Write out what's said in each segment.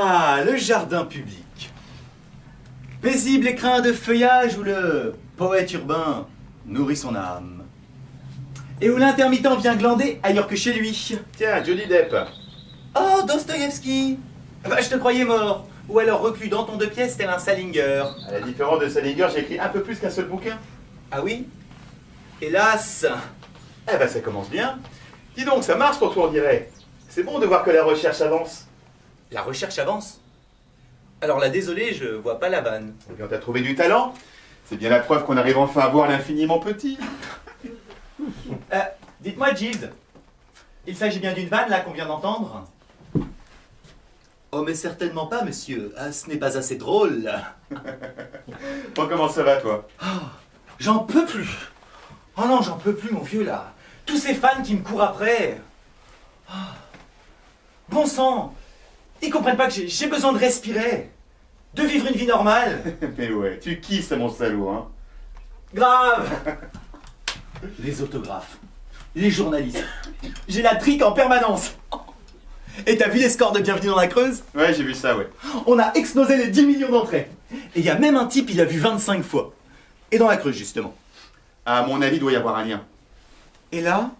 Ah, le jardin public. Paisible écrin de feuillage où le poète urbain nourrit son âme. Et où l'intermittent vient glander ailleurs que chez lui. Tiens, Johnny Depp. Oh, Dostoïevski. Bah, je te croyais mort. Ou alors reclus dans ton 2 pièces tel un Salinger. À la différence de Salinger, j'ai écrit un peu plus qu'un seul bouquin. Ah oui? Hélas. Eh ben, ça commence bien. Dis donc, ça marche pour toi, on dirait. C'est bon de voir que la recherche avance. La recherche avance. Alors là, désolé, je vois pas la vanne. Eh bien, t'as trouvé du talent. C'est bien la preuve qu'on arrive enfin à voir l'infiniment petit. Dites-moi, Jeeves, il s'agit bien d'une vanne là qu'on vient d'entendre? Oh, mais certainement pas, monsieur. Ah, ce n'est pas assez drôle. Bon, comment ça va, toi? J'en peux plus. Oh non, j'en peux plus, mon vieux, là. Tous ces fans qui me courent après. Ah. Bon sang. Ils comprennent pas que j'ai besoin de respirer. De vivre une vie normale. Mais ouais, tu kisses, mon salaud, hein. Grave. Les autographes. Les journalistes. J'ai la trique en permanence. Et t'as vu les scores de Bienvenue dans la Creuse? Ouais, j'ai vu ça, ouais. On a explosé les 10 millions d'entrées. Et il y a même un type, il a vu 25 fois. Et dans la Creuse, justement. À mon avis, il doit y avoir un lien. Et là,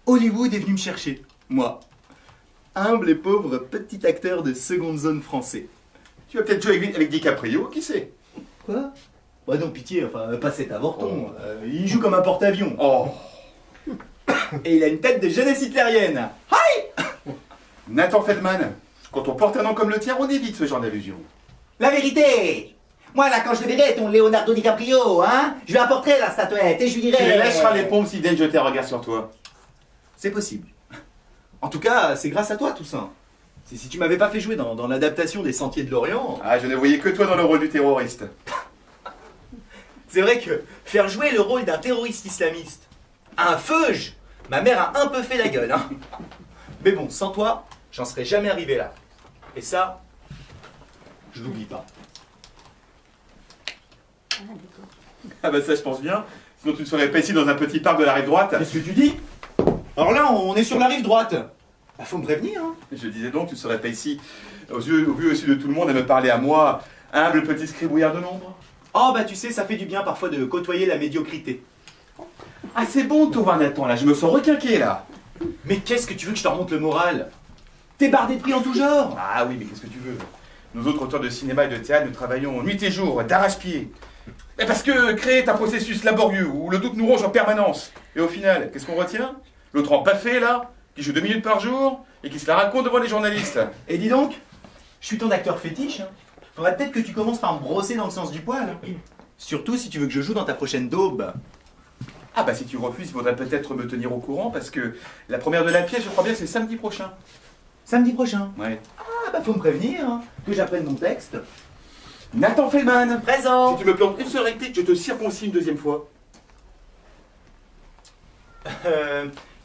Hollywood est venu me chercher. Moi, humble et pauvre petit acteur de seconde zone français. Tu vas peut-être jouer avec DiCaprio, qui sait? Quoi? Bah non, pitié, enfin, pas cet avorton. Il joue comme un porte-avions. Oh. Et il a une tête de jeunesse hitlérienne. Nathan Feldman, quand on porte un nom comme le tien, on évite ce genre d'allusion. La vérité! Moi, là, quand je le verrai, ton Leonardo DiCaprio, hein, je lui apporterai la statuette et je lui dirai... Tu les lâcheras les pompes s'ils viennent jeter un regard sur toi. C'est possible. En tout cas, c'est grâce à toi, Toussaint. Si tu m'avais pas fait jouer dans l'adaptation des Sentiers de l'Orient... Ah, je ne voyais que toi dans le rôle du terroriste. C'est vrai que faire jouer le rôle d'un terroriste islamiste à un feuge, ma mère a un peu fait la gueule, hein. Mais bon, sans toi, j'en serais jamais arrivé là. Et ça, je l'oublie pas. Ah bah ça, je pense bien. Sinon, tu ne serais pas ici dans un petit parc de la rive droite. Qu'est-ce que tu dis? Alors là, on est sur la rive droite. Bah, faut me prévenir, hein. Je disais donc, tu ne serais pas ici, au vu aussi de tout le monde, à me parler à moi, humble petit scribouillard de l'ombre. Oh bah tu sais, ça fait du bien parfois de côtoyer la médiocrité. Ah, c'est bon de tout voir, Nathan, là, je me sens requinqué, là. Mais qu'est-ce que tu veux que je te remonte le moral? T'es bardé de prix en tout genre. Ah oui, mais qu'est-ce que tu veux? Nous autres auteurs de cinéma et de théâtre, nous travaillons nuit et jour, d'arrache-pied. Mais parce que créer est un processus laborieux, où le doute nous ronge en permanence. Et au final, qu'est-ce qu'on retient? L'autre en paffé, là, qui joue 2 minutes par jour, et qui se la raconte devant les journalistes. Et dis donc, je suis ton acteur fétiche, hein. Faudrait peut-être que tu commences par me brosser dans le sens du poil, hein. Surtout si tu veux que je joue dans ta prochaine daube. Ah bah si tu refuses, il faudrait peut-être me tenir au courant, parce que la première de la pièce, je crois bien, c'est samedi prochain. Samedi prochain. Ouais. Ah bah faut me prévenir, hein, que j'apprenne mon texte. Nathan Feldman, Présent. si tu me plantes une seule réplique, je te circoncis une deuxième fois.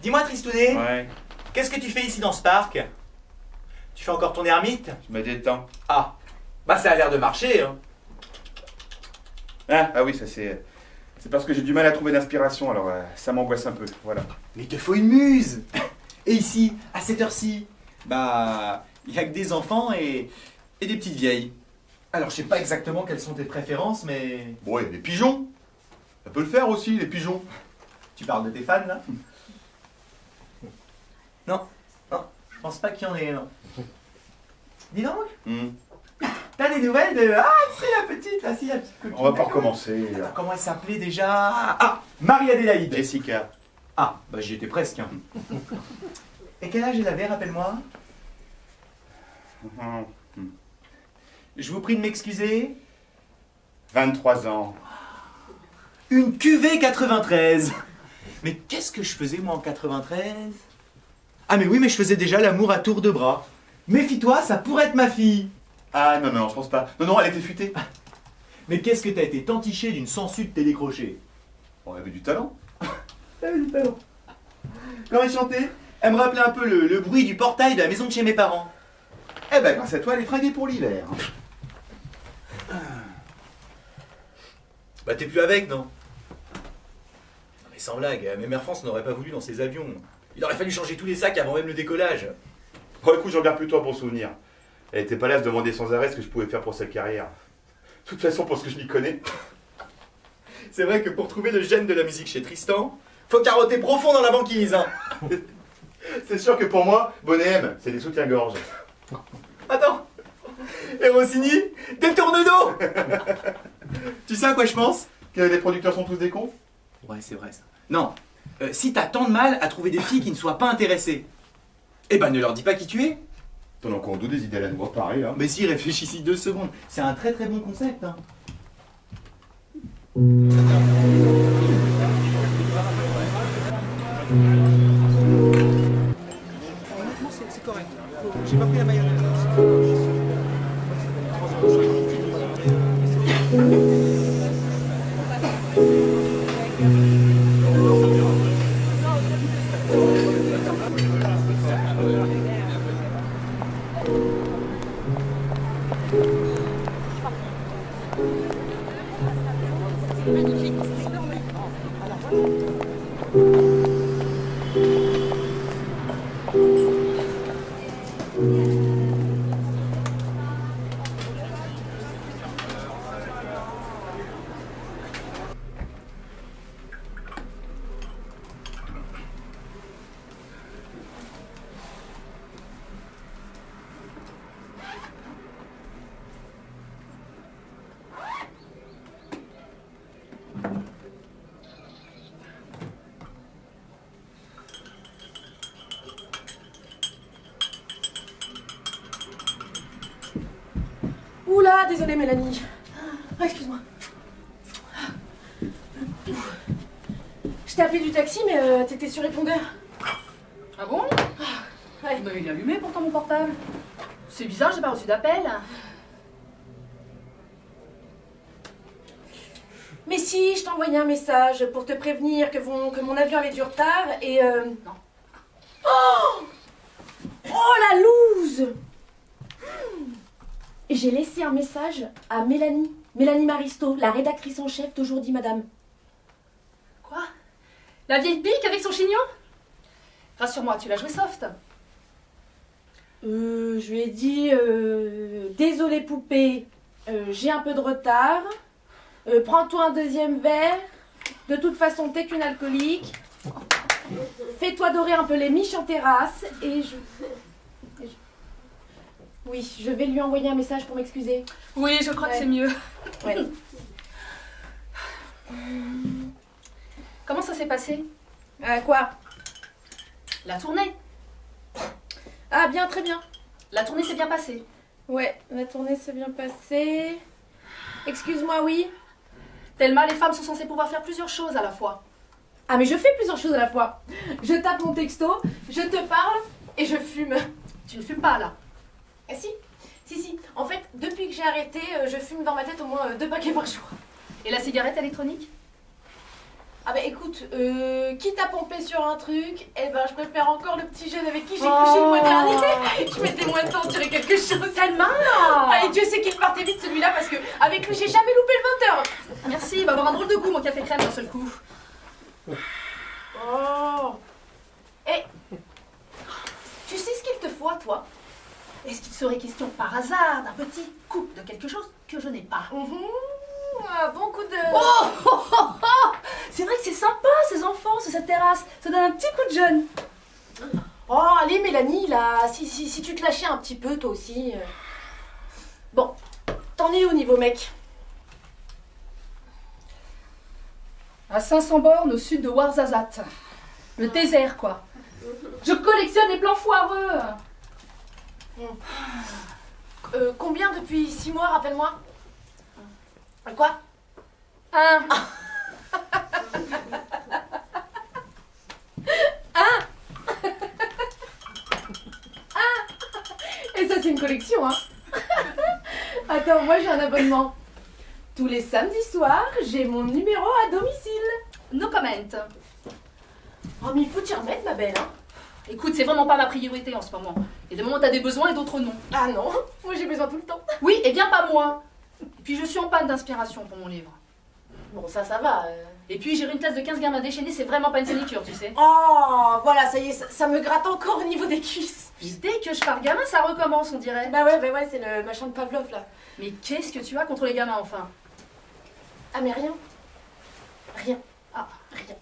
Dis-moi Tristounet, Ouais, qu'est-ce que tu fais ici dans ce parc? Tu fais encore ton ermite? je me détends. Ah, bah ça a l'air de marcher, hein. Ah oui, ça c'est... C'est parce que j'ai du mal à trouver d'inspiration, alors ça m'angoisse un peu, voilà. Mais il te faut une muse. Et ici, à cette heure-ci, bah, il y a que des enfants et des petites vieilles. Alors je sais pas exactement quelles sont tes préférences, mais... Bon, il y a des pigeons. Ça peut le faire aussi, les pigeons. Tu parles de tes fans, là? Non, non, je pense pas qu'il y en ait, non. Dis donc, t'as des nouvelles de... Ah, c'est la petite, là, si, la petite copine. On va pas d'accord. recommencer. Attends, comment elle s'appelait déjà? Ah, Marie-Adélaïde. Jessica. Ah, bah j'y étais presque, hein. Et Et quel âge elle avait, rappelle-moi? Je vous prie de m'excuser. 23 ans. Une cuvée 93. Mais qu'est-ce que je faisais moi en 93? Ah mais oui, mais je faisais déjà l'amour à tour de bras. Méfie-toi, ça pourrait être ma fille. Ah non, non, je pense pas. Non, non, elle était futée. Mais qu'est-ce que t'as été tantiché d'une sangsue de télécrochet? On avait du talent. Elle avait du talent. Quand elle chantait, elle me rappelait un peu le bruit du portail de la maison de chez mes parents. Eh ben, grâce à toi, elle est fringuée pour l'hiver. Bah t'es plus avec, non? Non mais sans blague, même Air France n'aurait pas voulu dans ses avions. Il aurait fallu changer tous les sacs avant même le décollage. Bon, écoute, j'en garde plutôt un bon souvenir. Elle était pas là à se demander sans arrêt ce que je pouvais faire pour sa carrière. De toute façon, pour ce que je m'y connais. C'est vrai que pour trouver le gène de la musique chez Tristan, faut carotter profond dans la banquise, hein. C'est sûr que pour moi, Bonnet M, c'est des soutiens-gorge. Attends. Et Rossini, des tournes d'eau. Tu sais à quoi je pense? Que les producteurs sont tous des cons? Ouais, c'est vrai ça. Non, si t'as tant de mal à trouver des filles qui ne soient pas intéressées, eh ben ne leur dis pas qui tu es. T'en as encore deux des idées à la noix, pareil, hein. Mais si, réfléchis 2 secondes. C'est un très très bon concept, hein. C'est correct. J'ai pas pris la mayonnaise. Oula, désolée Mélanie. Ah, excuse-moi. Je t'ai appelé du taxi, mais t'étais sur répondeur. Ah bon? Ouais. Bah, il est allumé pourtant mon portable. C'est bizarre, j'ai pas reçu d'appel. Mais si, je t'ai envoyé un message pour te prévenir que mon avion avait du retard et... Non. Oh, oh la loose. Et j'ai laissé un message à Mélanie Maristo, la rédactrice en chef d'Aujourd'hui Madame. Quoi? La vieille pique avec son chignon? Rassure-moi, tu l'as joué soft. Je lui ai dit désolée poupée, j'ai un peu de retard. Prends-toi un deuxième verre. De toute façon, t'es qu'une alcoolique. Fais-toi dorer un peu les miches en terrasse et je... Oui, je vais lui envoyer un message pour m'excuser. Oui, je crois que Ouais. c'est mieux. Ouais. Comment ça s'est passé? Quoi? La tournée. Ah bien, très bien. La tournée s'est bien passée. Ouais, la tournée s'est bien passée. Excuse-moi, oui. Thelma, les femmes sont censées pouvoir faire plusieurs choses à la fois. Ah mais je fais plusieurs choses à la fois. Je tape mon texto, je te parle et je fume. Tu ne fumes pas là. Ah si. En fait, depuis que j'ai arrêté, je fume dans ma tête au moins 2 paquets par jour. Et la cigarette électronique? Ah bah écoute, quitte à pomper sur un truc, eh ben je préfère encore le petit jeune avec qui j'ai Oh. couché le mois dernier. Je mettais moins de temps à tirer quelque chose. Thelma! Ah et Dieu sait qu'il partait vite celui-là parce que avec lui j'ai jamais loupé le 20h. Merci, il va avoir un drôle de goût mon café crème d'un seul coup. Oh. Et tu sais ce qu'il te faut à toi? Est-ce qu'il serait question par hasard d'un petit coup de quelque chose que je n'ai pas? Un bon coup de... C'est vrai que c'est sympa ces enfants sur cette terrasse. Ça donne un petit coup de jeune. Oh, allez Mélanie, là, si tu te lâchais un petit peu, toi aussi. Bon, t'en es où niveau mec? À 500 bornes au sud de Ouarzazate. Le désert, quoi. Je collectionne les plans foireux. Combien depuis 6 mois, rappelle-moi? Quoi? 1. Et ça, c'est une collection, hein. Attends, moi j'ai un abonnement. Tous les samedis soirs, j'ai mon numéro à domicile. No comment. Oh, mais il faut t'y remettre, ma belle, hein. Écoute, c'est vraiment pas ma priorité en ce moment. Il y a des moments où t'as des besoins et d'autres non. Ah non, moi j'ai besoin tout le temps. Oui, et bien pas moi. Et puis je suis en panne d'inspiration pour mon livre. Bon, ça va. Et puis j'ai une classe de 15 gamins déchaînés, c'est vraiment pas une sinécure, tu sais. Oh, voilà, ça y est, ça me gratte encore au niveau des cuisses. Et dès que je pars gamin, ça recommence, on dirait. Bah ouais, c'est le machin de Pavlov, là. Mais qu'est-ce que tu as contre les gamins, enfin? Ah, mais rien. Rien. Ah, Rien.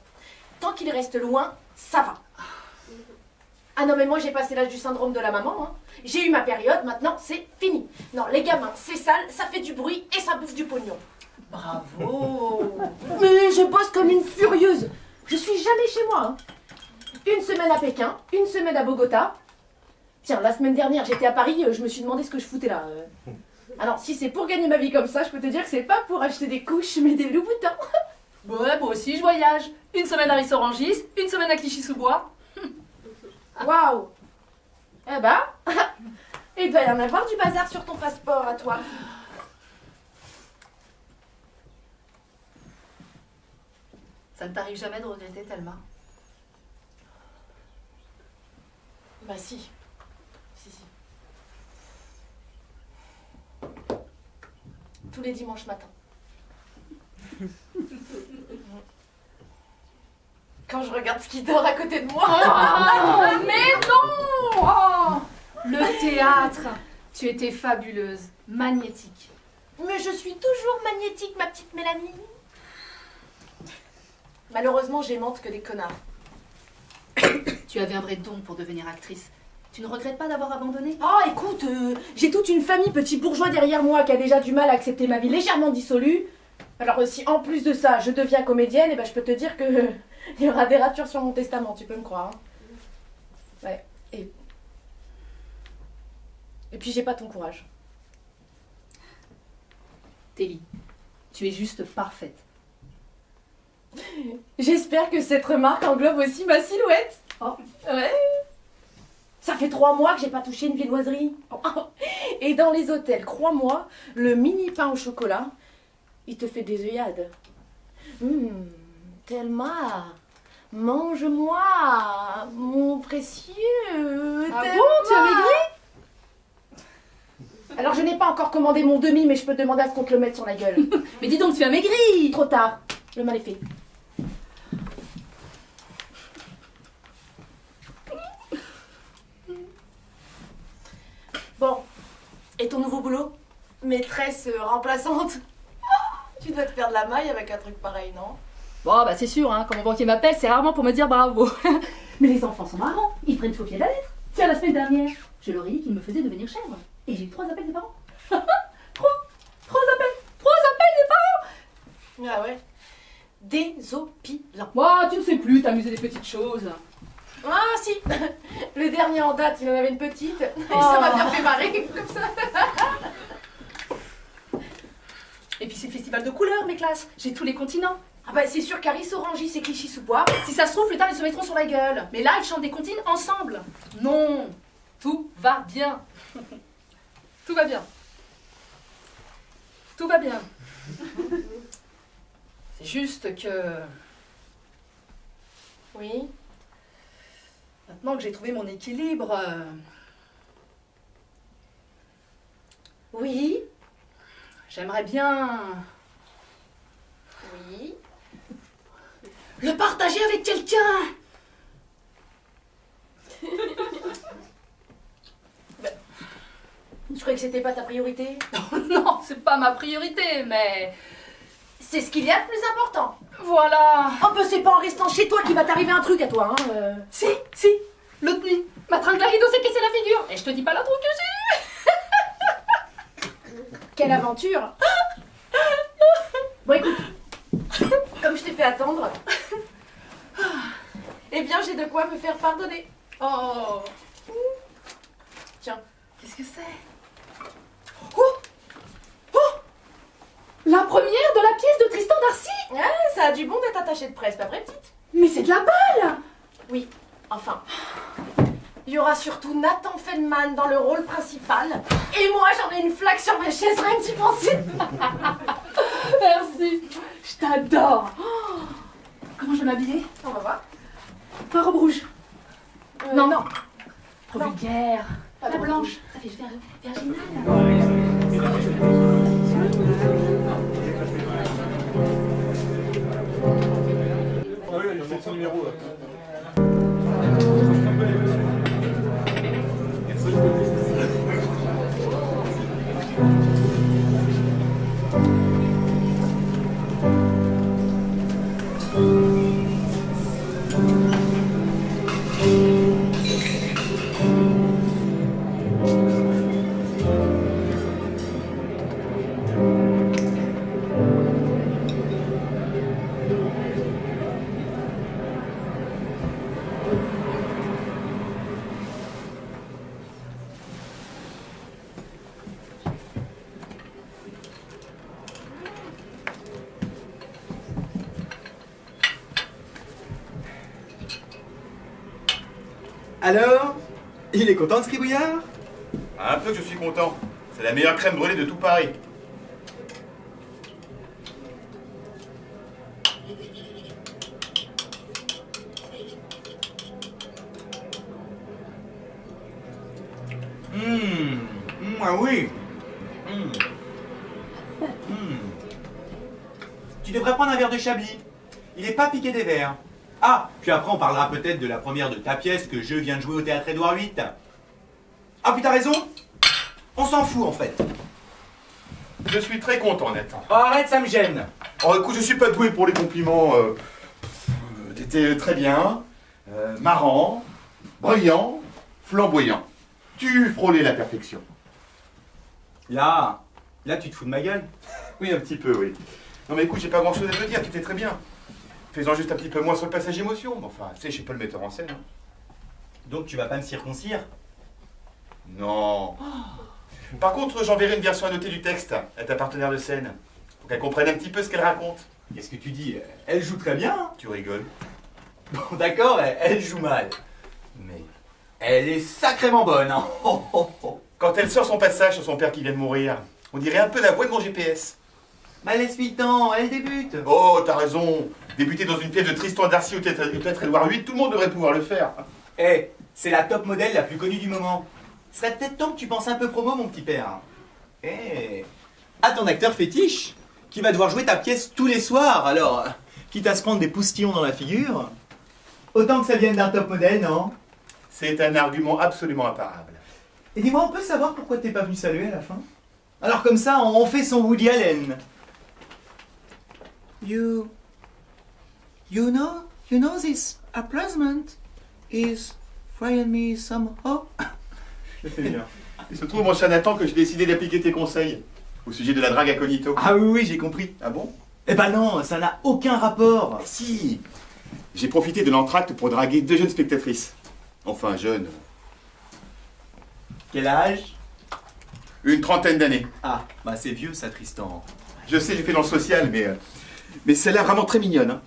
Tant qu'il reste loin, ça va. Ah non, mais moi j'ai passé l'âge du syndrome de la maman, hein. J'ai eu ma période, maintenant c'est fini. Non, les gamins, c'est sale, ça fait du bruit et ça bouffe du pognon. bravo. Mais je bosse comme une furieuse. Je suis jamais chez moi, hein. Une semaine à Pékin, une semaine à Bogota. Tiens, la semaine dernière j'étais à Paris, je me suis demandé ce que je foutais là. Alors si c'est pour gagner ma vie comme ça, je peux te dire que c'est pas pour acheter des couches, mais des Louboutins. Ouais, moi aussi je voyage. Une semaine à Rissorangis, une semaine à Clichy-sous-Bois. Waouh. Eh ben, il doit y en avoir du bazar sur ton passeport à toi. Ça ne t'arrive jamais de regretter, Thelma? Bah si. Si. Tous les dimanches matins. Quand je regarde ce qui dort à côté de moi. Oh, mais non! Oh, le théâtre! Tu étais fabuleuse, magnétique. Mais je suis toujours magnétique, ma petite Mélanie. Malheureusement, j'aimante que des connards. Tu avais un vrai don pour devenir actrice. Tu ne regrettes pas d'avoir abandonné? Oh, écoute, j'ai toute une famille petits bourgeois derrière moi qui a déjà du mal à accepter ma vie légèrement dissolue. Alors si en plus de ça, je deviens comédienne, et ben je peux te dire que il y aura des ratures sur mon testament, tu peux me croire. Hein. Ouais. Et puis j'ai pas ton courage. Téli, tu es juste parfaite. J'espère que cette remarque englobe aussi ma silhouette. Oh. Ouais. Ça fait 3 mois que j'ai pas touché une viennoiserie. Et dans les hôtels, crois-moi, le mini pain au chocolat, il te fait des œillades. Thelma, mange-moi, mon précieux. Ah Thelma. bon, tu as maigri? Alors je n'ai pas encore commandé mon demi, mais je peux demander à ce qu'on te le mette sur la gueule. Mais dis donc, tu as maigri! Trop tard, le mal est fait. Bon, et ton nouveau boulot? Maîtresse remplaçante? Tu dois te faire de la maille avec un truc pareil, non? Bon, bah c'est sûr, hein, quand mon banquier m'appelle, c'est rarement pour me dire bravo. Mais les enfants sont marrants, ils prennent au pied de la lettre. Tiens, la semaine dernière, je leur ai dit qu'ils me faisaient devenir chèvre. Et j'ai eu 3 appels des parents. Trois appels des parents. Ah ouais. Désopilant. Moi, tu ne sais plus t'amuser des petites choses. Ah si. Le dernier en date, il en avait une petite. Et Oh. ça m'a bien fait marrer comme ça. Et puis c'est le festival de couleurs, mes classes. J'ai tous les continents. Ah bah c'est sûr qu'Aris Orangis et Clichy-sous-Bois. Si ça se trouve, plus tard, ils se mettront sur la gueule. Mais là, ils chantent des comptines ensemble. Non, tout va bien. Tout va bien. Tout va bien. C'est juste que Oui. maintenant que j'ai trouvé mon équilibre, Oui. j'aimerais bien Oui. le partager avec quelqu'un. Je croyais que c'était pas ta priorité. Non, c'est pas ma priorité, mais C'est ce qu'il y a de plus important. voilà. Oh bah c'est pas en restant chez toi qu'il va t'arriver un truc à toi, hein. Si, l'autre nuit, ma tringle à rideau s'est cassée la figure. Et je te dis pas l'autre que j'ai eu. Quelle aventure. Bon écoute, comme je t'ai fait attendre, eh bien j'ai de quoi me faire pardonner. Oh. Tiens, qu'est-ce que c'est? Oh, la première de la pièce de Tristan d'Arcy. Ouais, ça a du bon d'être attaché de presse, pas vraie petite? Mais c'est de la balle. Oui, enfin. Il y aura surtout Nathan Feldman dans le rôle principal. Et moi, j'en ai une flaque sur ma chaise, rien que d'y penser. Merci, je t'adore. Oh, comment je vais m'habiller? On va voir. Ma robe rouge. Non. Trop Non. vulgaire. Pas La de blanche, ça fait virginal. Ah oui, il faut son numéro là. Alors, il est content de ce gribouillard? Un peu que je suis content. C'est la meilleure crème brûlée de tout Paris. Ah oui. Tu devrais prendre un verre de Chablis. Il est pas piqué des verres. Ah, puis après on parlera peut-être de la première de ta pièce que je viens de jouer au théâtre Édouard VIII. Ah puis t'as raison. On s'en fout en fait. Je suis très content, Nathan. Oh, arrête, ça me gêne. Oh, écoute, je suis pas doué pour les compliments. T'étais très bien, marrant, brillant, flamboyant. Tu frôlais la perfection. Là tu te fous de ma gueule. Oui, un petit peu, oui. Non mais écoute, j'ai pas grand chose à te dire, tu étais très bien. Fais-en juste un petit peu moins sur le passage émotion. Mais enfin, tu sais, je suis pas le metteur en scène. Hein. Donc tu vas pas me circoncire? Non. Par contre, j'enverrai une version annotée du texte à ta partenaire de scène. Pour qu'elle comprenne un petit peu ce qu'elle raconte. Qu'est-ce que tu dis? Elle joue très bien. Hein. Tu rigoles. Bon d'accord, elle joue mal. Mais elle est sacrément bonne. Hein. Quand elle sort son passage sur son père qui vient de mourir, on dirait un peu la voix de mon GPS. Bah laisse-lui le temps, elle débute. Oh, t'as raison. Débuter dans une pièce de Tristan d'Arcy ou peut-être Édouard VIII, tout le monde devrait pouvoir le faire. Eh, c'est la top modèle la plus connue du moment. Serait peut-être temps que tu penses un peu promo, mon petit père. Eh, à ton acteur fétiche, qui va devoir jouer ta pièce tous les soirs, alors, quitte à se prendre des poustillons dans la figure, autant que ça vienne d'un top modèle, non? C'est un argument absolument imparable. Et dis-moi, on peut savoir pourquoi t'es pas venu saluer à la fin? Alors comme ça, on fait son Woody Allen. You know this appraisement is frying me somehow. Il se trouve, mon cher Nathan, que j'ai décidé d'appliquer tes conseils au sujet de la drague incognito. Ah oui, j'ai compris. Ah bon? Eh ben non, ça n'a aucun rapport. Si. J'ai profité de l'entracte pour draguer 2 jeunes spectatrices. Enfin, jeunes. Quel âge? Une 30aine d'années. Ah, bah c'est vieux ça, Tristan. Je sais, j'ai fait dans le social, mais celle-là vraiment très mignonne. Hein.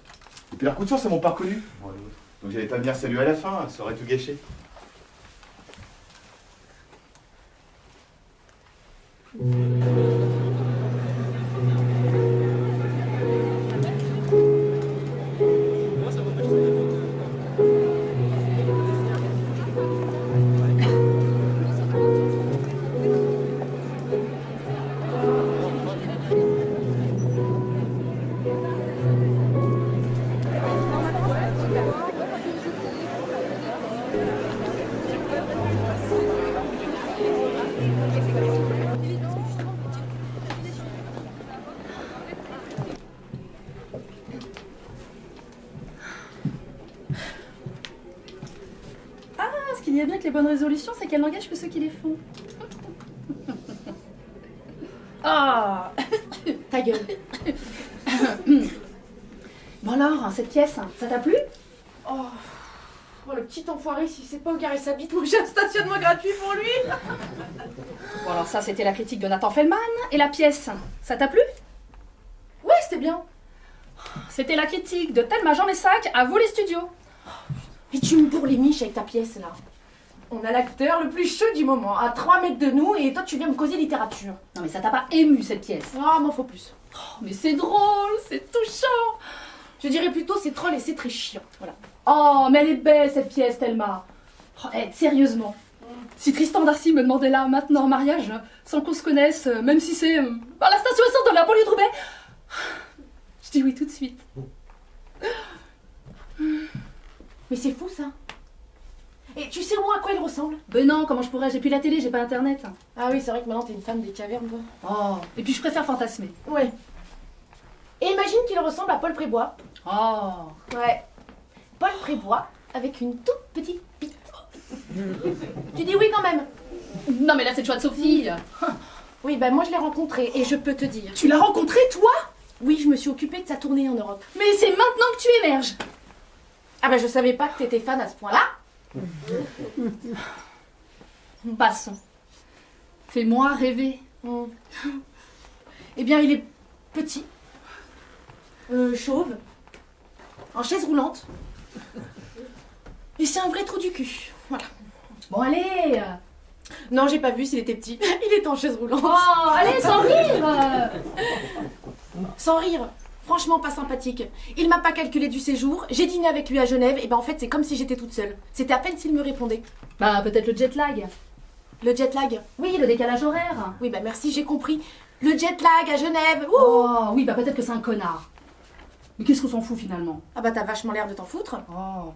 Et puis leur coup de chance, elles m'ont pas reconnu. Donc j'allais pas venir saluer à la fin, ça aurait tout gâché. Ce qu'il y a bien que les bonnes résolutions, c'est qu'elles n'engagent que ceux qui les font. Ah, ta gueule. Bon alors, cette pièce, ça t'a plu? Oh, Oh, le petit enfoiré, s'il sait pas où garer sa bite, moi j'ai un stationnement gratuit pour lui. Bon, alors ça, c'était la critique de Nathan Feldman. Et la pièce, ça t'a plu? Ouais, c'était bien. C'était la critique de Thelma Jean Messac à vous les studios. Mais tu me bourres les miches avec ta pièce, là. On a l'acteur le plus chaud du moment, à 3 mètres de nous, et toi tu viens me causer littérature. Non mais ça t'a pas ému cette pièce? Ah, m'en faut plus. Oh, mais c'est drôle, c'est touchant. Je dirais plutôt c'est troll et c'est très chiant. Voilà. Oh, mais elle est belle cette pièce, Thelma. Oh, sérieusement. Si Tristan Darcy me demandait là, maintenant en mariage, sans qu'on se connaisse, même si c'est à la station essence de la banlieue de Roubaix, je dis oui tout de suite. Mais c'est fou ça. Et tu sais au moins à quoi il ressemble? Ben non, comment je pourrais? J'ai plus la télé, j'ai pas internet. Ah oui, c'est vrai que maintenant t'es une femme des cavernes, toi. Oh, et puis je préfère fantasmer. Ouais. Et imagine qu'il ressemble à Paul Prébois. Oh. Ouais. Paul Prébois avec une toute petite bite. Tu dis oui quand même? Non mais là c'est le choix de Sophie. Oui, ben moi je l'ai rencontré et je peux te dire. Tu l'as rencontré toi? Oui, je me suis occupée de sa tournée en Europe. Mais c'est maintenant que tu émerges. Ah ben je savais pas que t'étais fan à ce point-là. Passons. Fais-moi rêver. Eh bien, il est petit, chauve, en chaise roulante. Et c'est un vrai trou du cul. Voilà. Bon allez. Non, j'ai pas vu s'il était petit. Il est en chaise roulante. Oh, allez, sans rire. Sans rire. Franchement pas sympathique. Il m'a pas calculé du séjour, j'ai dîné avec lui à Genève, et ben en fait c'est comme si j'étais toute seule. C'était à peine s'il me répondait. Bah peut-être le jet lag. Le jet lag? Oui, le décalage horaire. Oui bah merci, j'ai compris. Le jet lag à Genève. Ouh. Oh oui, bah peut-être que c'est un connard. Mais qu'est-ce qu'on s'en fout finalement? Ah bah t'as vachement l'air de t'en foutre. Oh.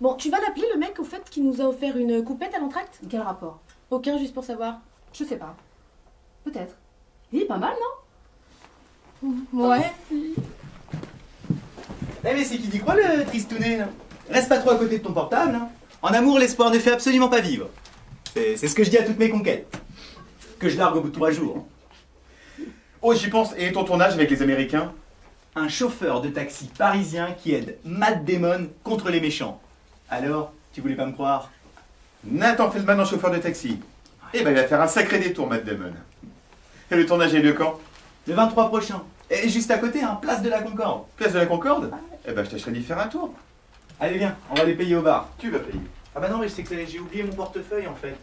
Bon, tu vas l'appeler le mec au fait qui nous a offert une coupette à l'entracte? Quel rapport? Aucun, juste pour savoir. Je sais pas. Peut-être. Il est pas mal, non? Ouais. Eh mais c'est qui dit quoi le tristounet là? Reste pas trop à côté de ton portable. Hein. En amour, l'espoir ne fait absolument pas vivre. C'est ce que je dis à toutes mes conquêtes. Que je largue au bout de 3 jours. Oh, j'y pense. Et ton tournage avec les Américains? Un chauffeur de taxi parisien qui aide Matt Damon contre les méchants. Alors, tu voulais pas me croire? Nathan Feldman en chauffeur de taxi. Eh ben, il va faire un sacré détour, Matt Damon. Et le tournage a lieu quand? Le 23 prochain. Et juste à côté, hein, place de la Concorde. Place de la Concorde? Eh ben, je tâcherai d'y faire un tour. Allez viens, on va les payer au bar. Tu vas payer. Ah bah non mais je sais que j'ai oublié mon portefeuille en fait.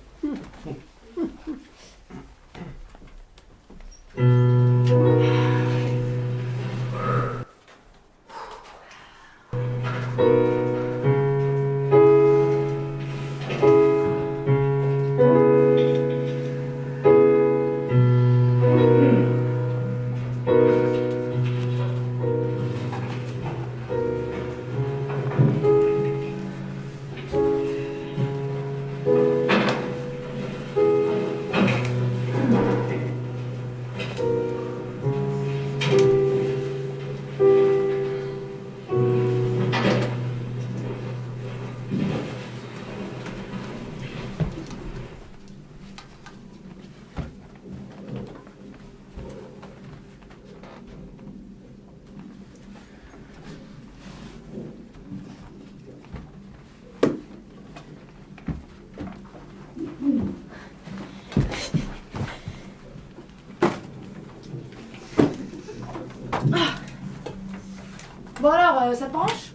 Bon alors, ça te branche?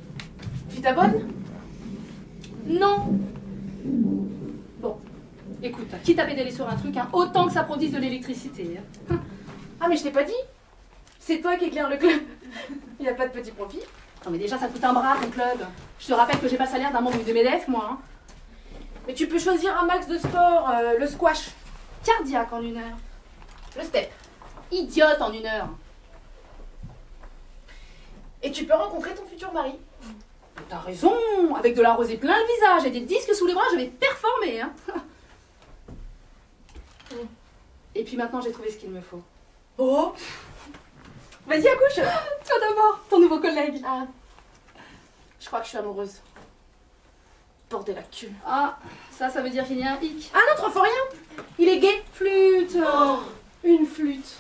Tu t'abonnes? Non. Bon, écoute, quitte à pédaler sur un truc, hein, autant que ça produise de l'électricité. Hein. Ah mais je t'ai pas dit. C'est toi qui éclaire le club. Il n'y a pas de petit profit. Non mais déjà ça coûte un bras ton club. Je te rappelle que j'ai pas le salaire d'un membre du MEDEF moi. Hein. Mais tu peux choisir un max de sport, le squash. Cardiaque en 1 heure. Le step. Idiote en 1 heure. Et tu peux rencontrer ton futur mari. T'as raison, avec de la rosée plein le visage et des disques sous les bras, je vais performer. Hein. Et puis maintenant j'ai trouvé ce qu'il me faut. Oh. Vas-y, accouche. Toi d'abord, ton nouveau collègue. Ah. Je crois que je suis amoureuse. Bordel à cul. Ah, ça veut dire qu'il y a un hic. Ah non, 3 fois rien. Il est gay. Flûte. Oh, une flûte.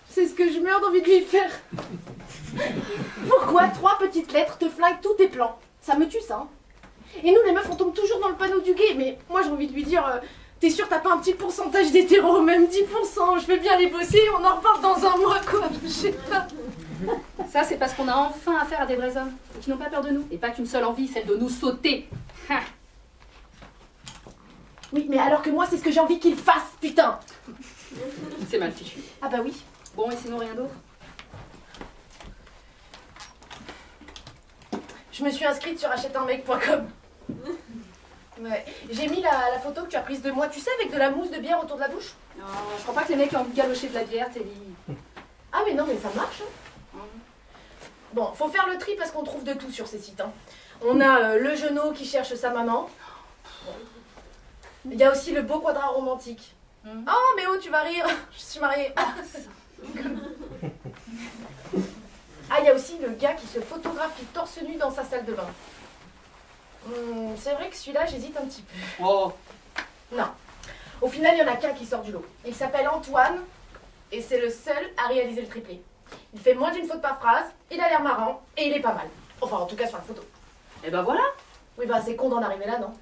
C'est ce que je meurs d'envie de lui faire. Pourquoi 3 petites lettres te flinguent tous tes plans? Ça me tue, ça. Hein. Et nous, les meufs, on tombe toujours dans le panneau du gay. Mais moi, j'ai envie de lui dire, t'es sûr, t'as pas un petit pourcentage d'hétéros, même 10%. Je vais bien les bosser, on en reparle dans un mois, quoi. Je sais pas. Ça, c'est parce qu'on a enfin affaire à des vrais hommes, qui n'ont pas peur de nous, et pas qu'une seule envie, celle de nous sauter. Ha. Oui, mais alors que moi, c'est ce que j'ai envie qu'ils fassent, putain. C'est mal fichu. Ah bah oui. Bon, et sinon rien d'autre? Je me suis inscrite sur acheteunmec.com. Ouais. J'ai mis la photo que tu as prise de moi, tu sais, avec de la mousse de bière autour de la bouche. Non, je crois pas que les mecs aient envie de galocher de la bière, Telly. Ah mais non, mais ça marche. Hein. Bon, faut faire le tri parce qu'on trouve de tout sur ces sites. Hein. On a le genou qui cherche sa maman. Il y a aussi le beau quadra romantique. Oh, mais oh, tu vas rire, je suis mariée. Ah, il y a aussi le gars qui se photographie torse nu dans sa salle de bain. C'est vrai que celui-là, j'hésite un petit peu. Oh. Non. Au final, il n'y en a qu'un qui sort du lot. Il s'appelle Antoine et c'est le seul à réaliser le triplé. Il fait moins d'une faute par phrase, il a l'air marrant et il est pas mal. Enfin, en tout cas sur la photo. Et ben voilà. Oui, bah c'est con d'en arriver là, non?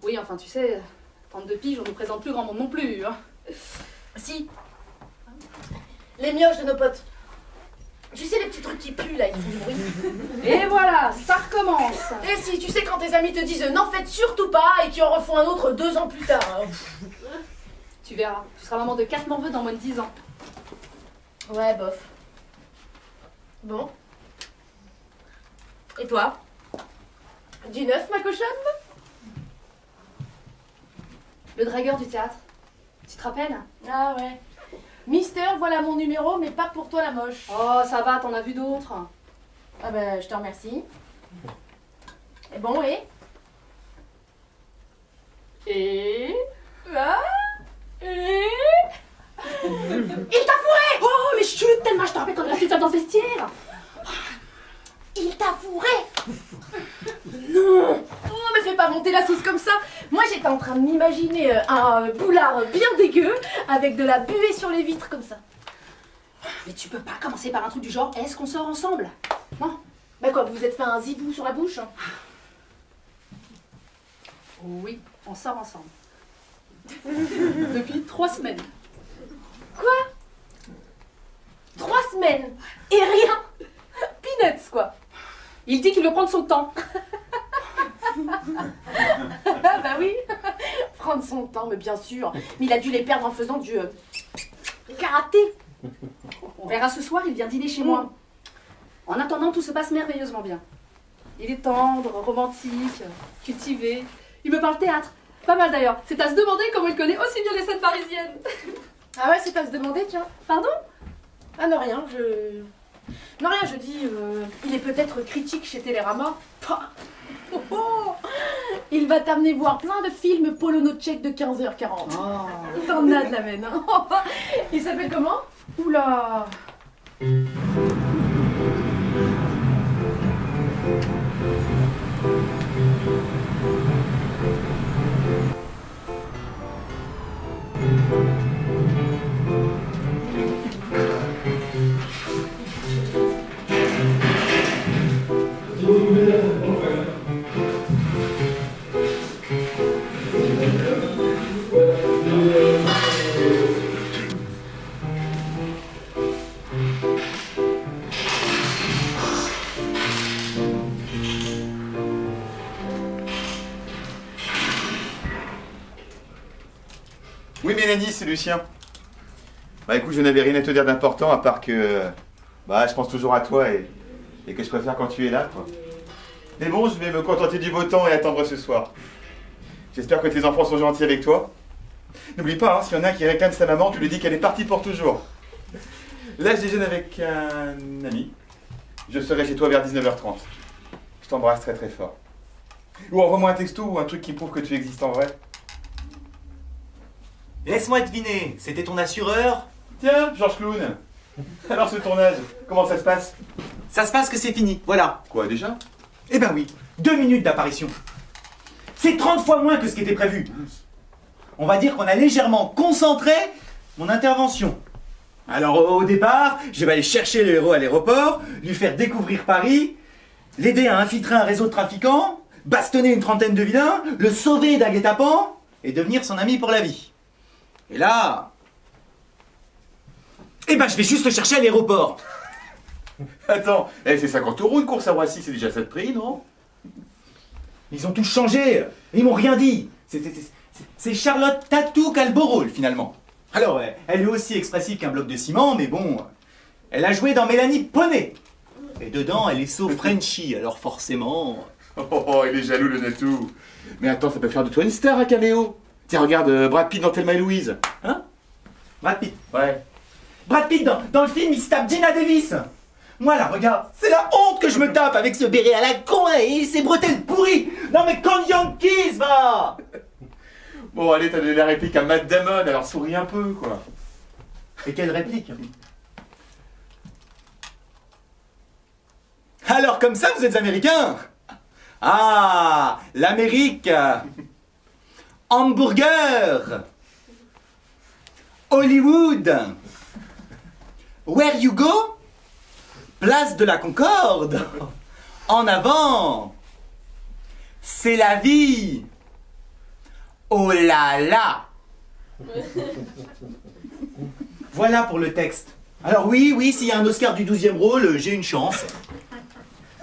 Oui, enfin, tu sais, 32 piges, on nous présente plus grand monde non plus. Hein. Si. Les mioches de nos potes. Tu sais les petits trucs qui puent là, ils font du bruit. Et voilà, ça recommence. Et si, tu sais quand tes amis te disent n'en faites surtout pas et qui en refont un autre 2 ans plus tard. Hein. Tu verras, tu seras maman de 4 morveux dans moins de 10 ans. Ouais, bof. Bon. Et toi? Du neuf, ma cochonne? Le dragueur du théâtre. Tu te rappelles? Ah ouais. Mister, voilà mon numéro, mais pas pour toi la moche. Oh, ça va, t'en as vu d'autres. Ah bah, je te remercie. Et bon, et? Ah Et? Il t'a fourré! Oh, mais chut, tellement je te rappelle qu'on a fait dans le vestiaire. Il t'a fourré! Non! Oh, mais fais pas monter la sauce comme ça! Moi, j'étais en train de m'imaginer un boulard bien dégueu avec de la buée sur les vitres comme ça. Mais tu peux pas commencer par un truc du genre « Est-ce qu'on sort ensemble ?» Non. Bah quoi, vous vous êtes fait un zibou sur la bouche? Oui, on sort ensemble. Depuis 3 semaines. Quoi? 3 semaines? Et rien? Peanuts, quoi! Il dit qu'il veut prendre son temps. Bah oui, prendre son temps, mais bien sûr. Mais il a dû les perdre en faisant du karaté. On verra ce soir, il vient dîner chez moi. En attendant, tout se passe merveilleusement bien. Il est tendre, romantique, cultivé. Il me parle théâtre. Pas mal d'ailleurs. C'est à se demander comment il connaît aussi bien les scènes parisiennes. Ah ouais, c'est à se demander, tiens. Pardon? Ah non, rien, Non, rien, je dis, il est peut-être critique chez Télérama. Pah. Oh, oh. Il va t'amener voir plein de films polono-tchèques de 15h40. Oh. T'en as de la veine, hein. Il s'appelle comment? Oula. Oui, Mélanie, c'est Lucien. Bah écoute, je n'avais rien à te dire d'important à part que... Bah, je pense toujours à toi et que je préfère quand tu es là, quoi. Mais bon, je vais me contenter du beau temps et attendre ce soir. J'espère que tes enfants sont gentils avec toi. N'oublie pas, hein, s'il y en a un qui réclame sa maman, tu lui dis qu'elle est partie pour toujours. Là, je déjeune avec un ami. Je serai chez toi vers 19h30. Je t'embrasse très très fort. Ou envoie-moi un texto ou un truc qui prouve que tu existes en vrai. Laisse-moi deviner, c'était ton assureur? Tiens, Georges Clown. Alors ce tournage, comment ça se passe? Ça se passe que c'est fini, voilà. Quoi, déjà? Eh ben oui, 2 minutes d'apparition. C'est 30 fois moins que ce qui était prévu. On va dire qu'on a légèrement concentré mon intervention. Alors au départ, je vais aller chercher le héros à l'aéroport, lui faire découvrir Paris, l'aider à infiltrer un réseau de trafiquants, bastonner une trentaine de vilains, le sauver d'un guet-apens et devenir son ami pour la vie. Et là... Eh ben, je vais juste le chercher à l'aéroport. Attends, c'est 50 € une course à Roissy, c'est déjà ça de prix, non? Ils ont tous changé. Ils m'ont rien dit. C'est Charlotte Tatou Calborol, finalement. Alors, elle est aussi expressive qu'un bloc de ciment, mais bon... Elle a joué dans Mélanie Poney. Et dedans, elle est sauf Frenchie, alors forcément... Oh, il est jaloux le Natou. Mais attends, ça peut faire de toi une star, un caméo. Tiens, regarde, Brad Pitt dans Thelma et Louise. Hein? Brad Pitt. Ouais. Brad Pitt, dans le film, il se tape Gina Davis. Moi, là, regarde, c'est la honte que je me tape avec ce béret à la con et ces bretelles pourries. Non, mais quand Yankees va... Bon, allez, t'as donné la réplique à Matt Damon, alors souris un peu, quoi. Et quelle réplique? Alors, comme ça, vous êtes américain? Ah, l'Amérique. Hamburger. Hollywood. Where you go? Place de la Concorde. En avant. C'est la vie. Oh là là. Voilà pour le texte. Alors oui, s'il y a un Oscar du 12e rôle, j'ai une chance.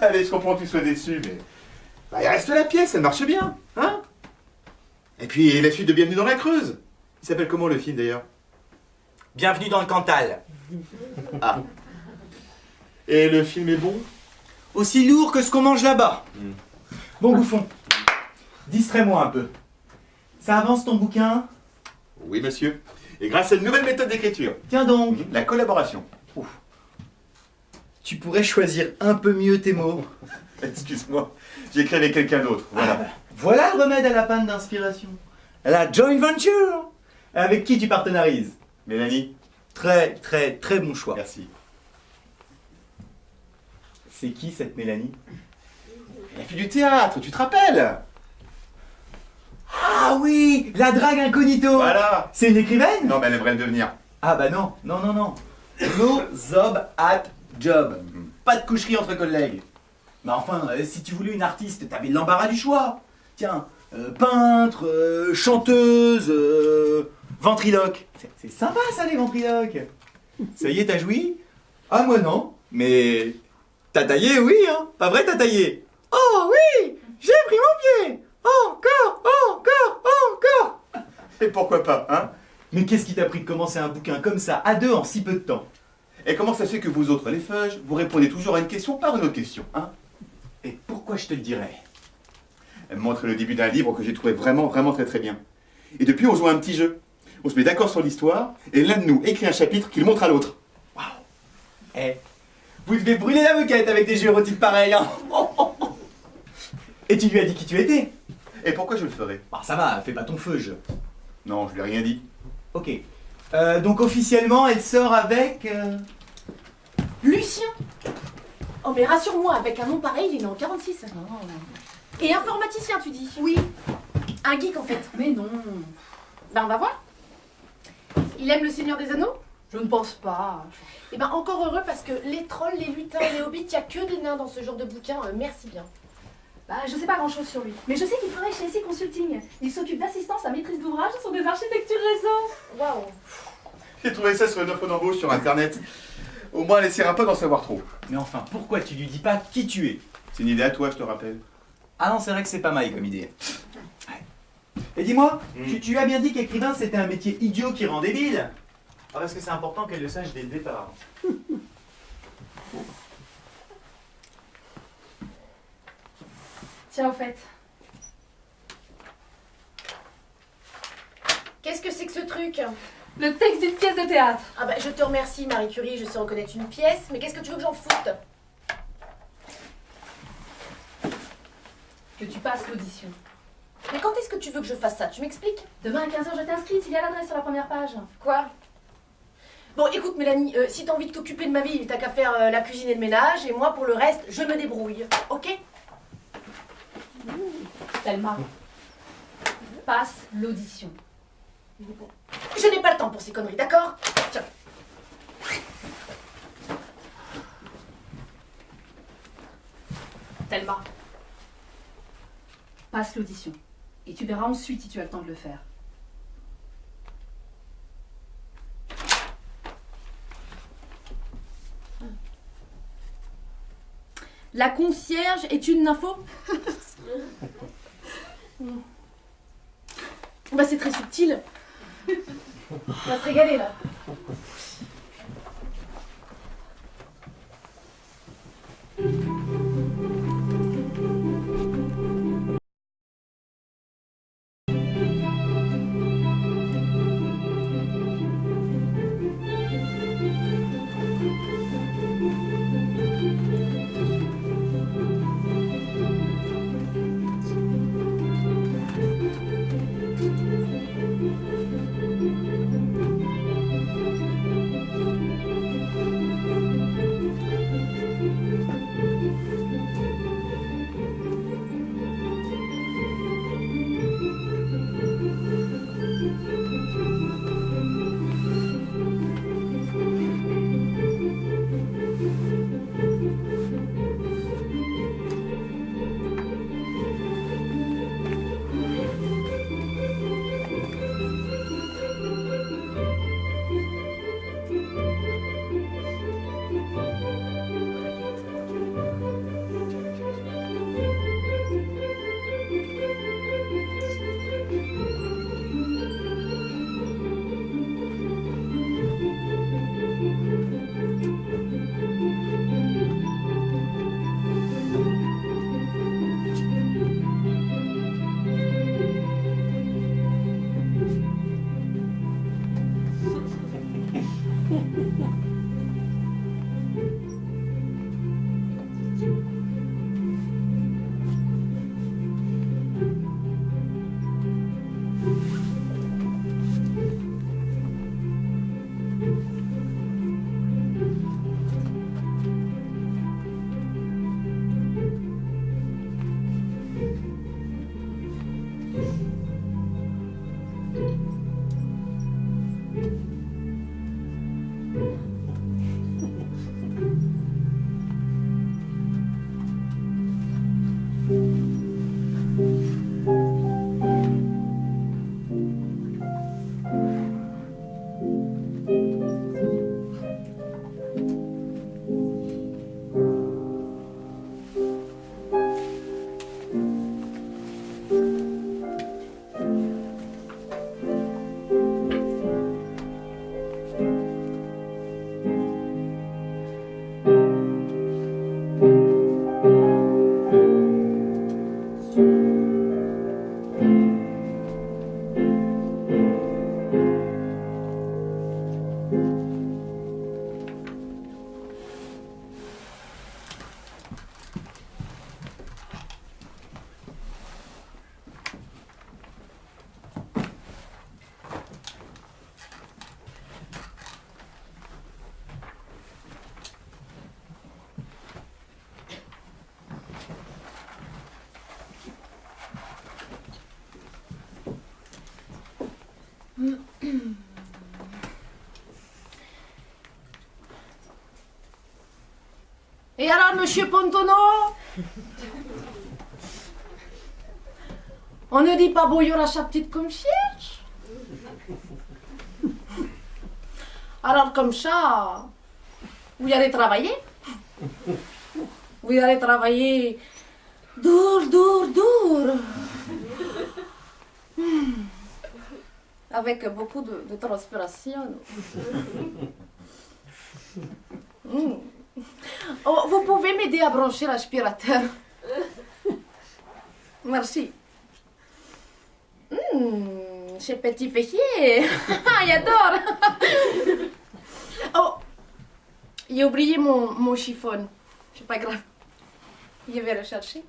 Allez, je comprends que tu sois déçu, mais... Bah, il reste la pièce, elle marche bien, hein? Et puis, la suite de Bienvenue dans la Creuse. Il s'appelle comment, le film, d'ailleurs? Bienvenue dans le Cantal. Ah. Et le film est bon? Aussi lourd que ce qu'on mange là-bas. Bon bouffon, distrais-moi un peu. Ça avance ton bouquin? Oui, monsieur. Et grâce à une nouvelle méthode d'écriture. Tiens donc. La collaboration. Tu pourrais choisir un peu mieux tes mots. Excuse-moi, j'écris avec quelqu'un d'autre, voilà. Voilà le remède à la panne d'inspiration. La joint venture. Avec qui tu partenarises? Mélanie? Très, très, très bon choix. Merci. C'est qui cette Mélanie? La fille du théâtre, tu te rappelles? Ah oui, la drague incognito. Voilà. C'est une écrivaine? Non, mais elle aimerait le devenir. Ah bah non. No zob at job. Pas de coucherie entre collègues. Mais enfin, si tu voulais une artiste, t'avais l'embarras du choix. Tiens, peintre, chanteuse, ventriloque. C'est sympa ça les ventriloques. Ça y est, t'as joui? Ah moi non. Mais t'as taillé, oui, hein? Pas vrai, t'as taillé? Oh oui, j'ai pris mon pied. Encore. Et pourquoi pas, hein? Mais qu'est-ce qui t'a pris de commencer un bouquin comme ça, à deux, en si peu de temps? Et comment ça se fait que vous autres, les feuges, vous répondez toujours à une question par une autre question, hein? Et pourquoi je te le dirais? Elle me montre le début d'un livre que j'ai trouvé vraiment très très bien. Et depuis, on joue à un petit jeu. On se met d'accord sur l'histoire, et l'un de nous écrit un chapitre qu'il montre à l'autre. Eh, vous devez brûler la moquette avec des jeux érotiques pareils, hein? Et tu lui as dit qui tu étais? Et pourquoi je le ferais? Bah ça va, fais pas ton feu, je. Non, je lui ai rien dit. Ok. Donc officiellement, elle sort avec... Lucien. Oh mais rassure-moi, avec un nom pareil, il est né en 46. Et informaticien, tu dis? Oui. Un geek en fait. Mais non, Ben on va voir. Il aime le Seigneur des Anneaux? je ne pense pas. Et ben encore heureux parce que les trolls, les lutins, les hobbits, il y a que des nains dans ce genre de bouquin. Merci bien. Bah, je sais pas grand chose sur lui. Mais je sais qu'il travaille chez SI Consulting. Il s'occupe d'assistance à maîtrise d'ouvrage sur des architectures réseau. Waouh. J'ai trouvé ça sur une offre d'embauche sur internet. Au moins, elle essaiera pas d'en savoir trop. Mais enfin, pourquoi tu lui dis pas qui tu es? C'est une idée à toi, je te rappelle. Ah non, c'est vrai que c'est pas mal comme idée. Ouais. Et dis-moi, tu as bien dit qu'écrivain c'était un métier idiot qui rend débile? Ah, parce que c'est important qu'elle le sache dès le départ. Tiens, au fait. Qu'est-ce que c'est que ce truc? Le texte d'une pièce de théâtre. Ah bah je te remercie Marie Curie, je sais reconnaître une pièce, mais qu'est-ce que tu veux que j'en foute? Que tu passes l'audition. Mais quand est-ce que tu veux que je fasse ça? Tu m'expliques? Demain à 15h, je t'inscris. Il y a l'adresse sur la première page. Quoi? Bon écoute Mélanie, si t'as envie de t'occuper de ma vie, t'as qu'à faire la cuisine et le ménage, et moi pour le reste, je me débrouille, ok? Thelma. Passe l'audition. Je n'ai pas le temps pour ces conneries, d'accord? Tiens. Thelma, passe l'audition. Et tu verras ensuite si tu as le temps de le faire. La concierge est une nympho. Bah c'est très subtil. On va se régaler là. Et alors, monsieur Pontono? On ne dit pas bouillon à sa petite concierge? Alors, comme ça, vous allez travailler? Vous allez travailler dur, dur, dur. Avec beaucoup de transpiration. Oh, vous pouvez m'aider à brancher l'aspirateur? Merci. Ce petit fessier. J'adore. Oh, j'ai oublié mon chiffon. C'est pas grave. Je vais le chercher.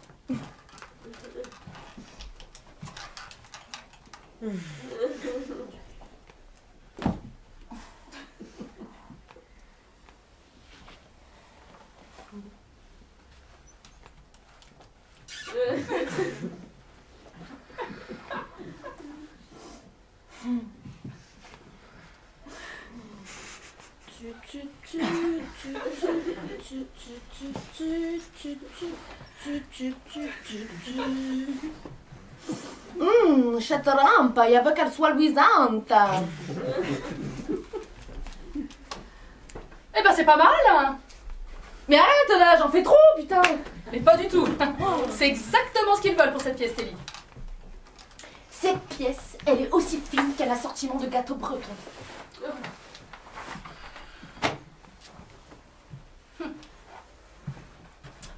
Chatarampa, jag veut qu'elle soit luisante. Eh ben c'est pas mal hein. Mais arrête là, j'en fais trop, putain. Mais pas du tout. C'est exactement ce qu'ils veulent pour cette pièce, Telly. Cette pièce, elle est aussi fine qu'un assortiment de gâteaux bretons.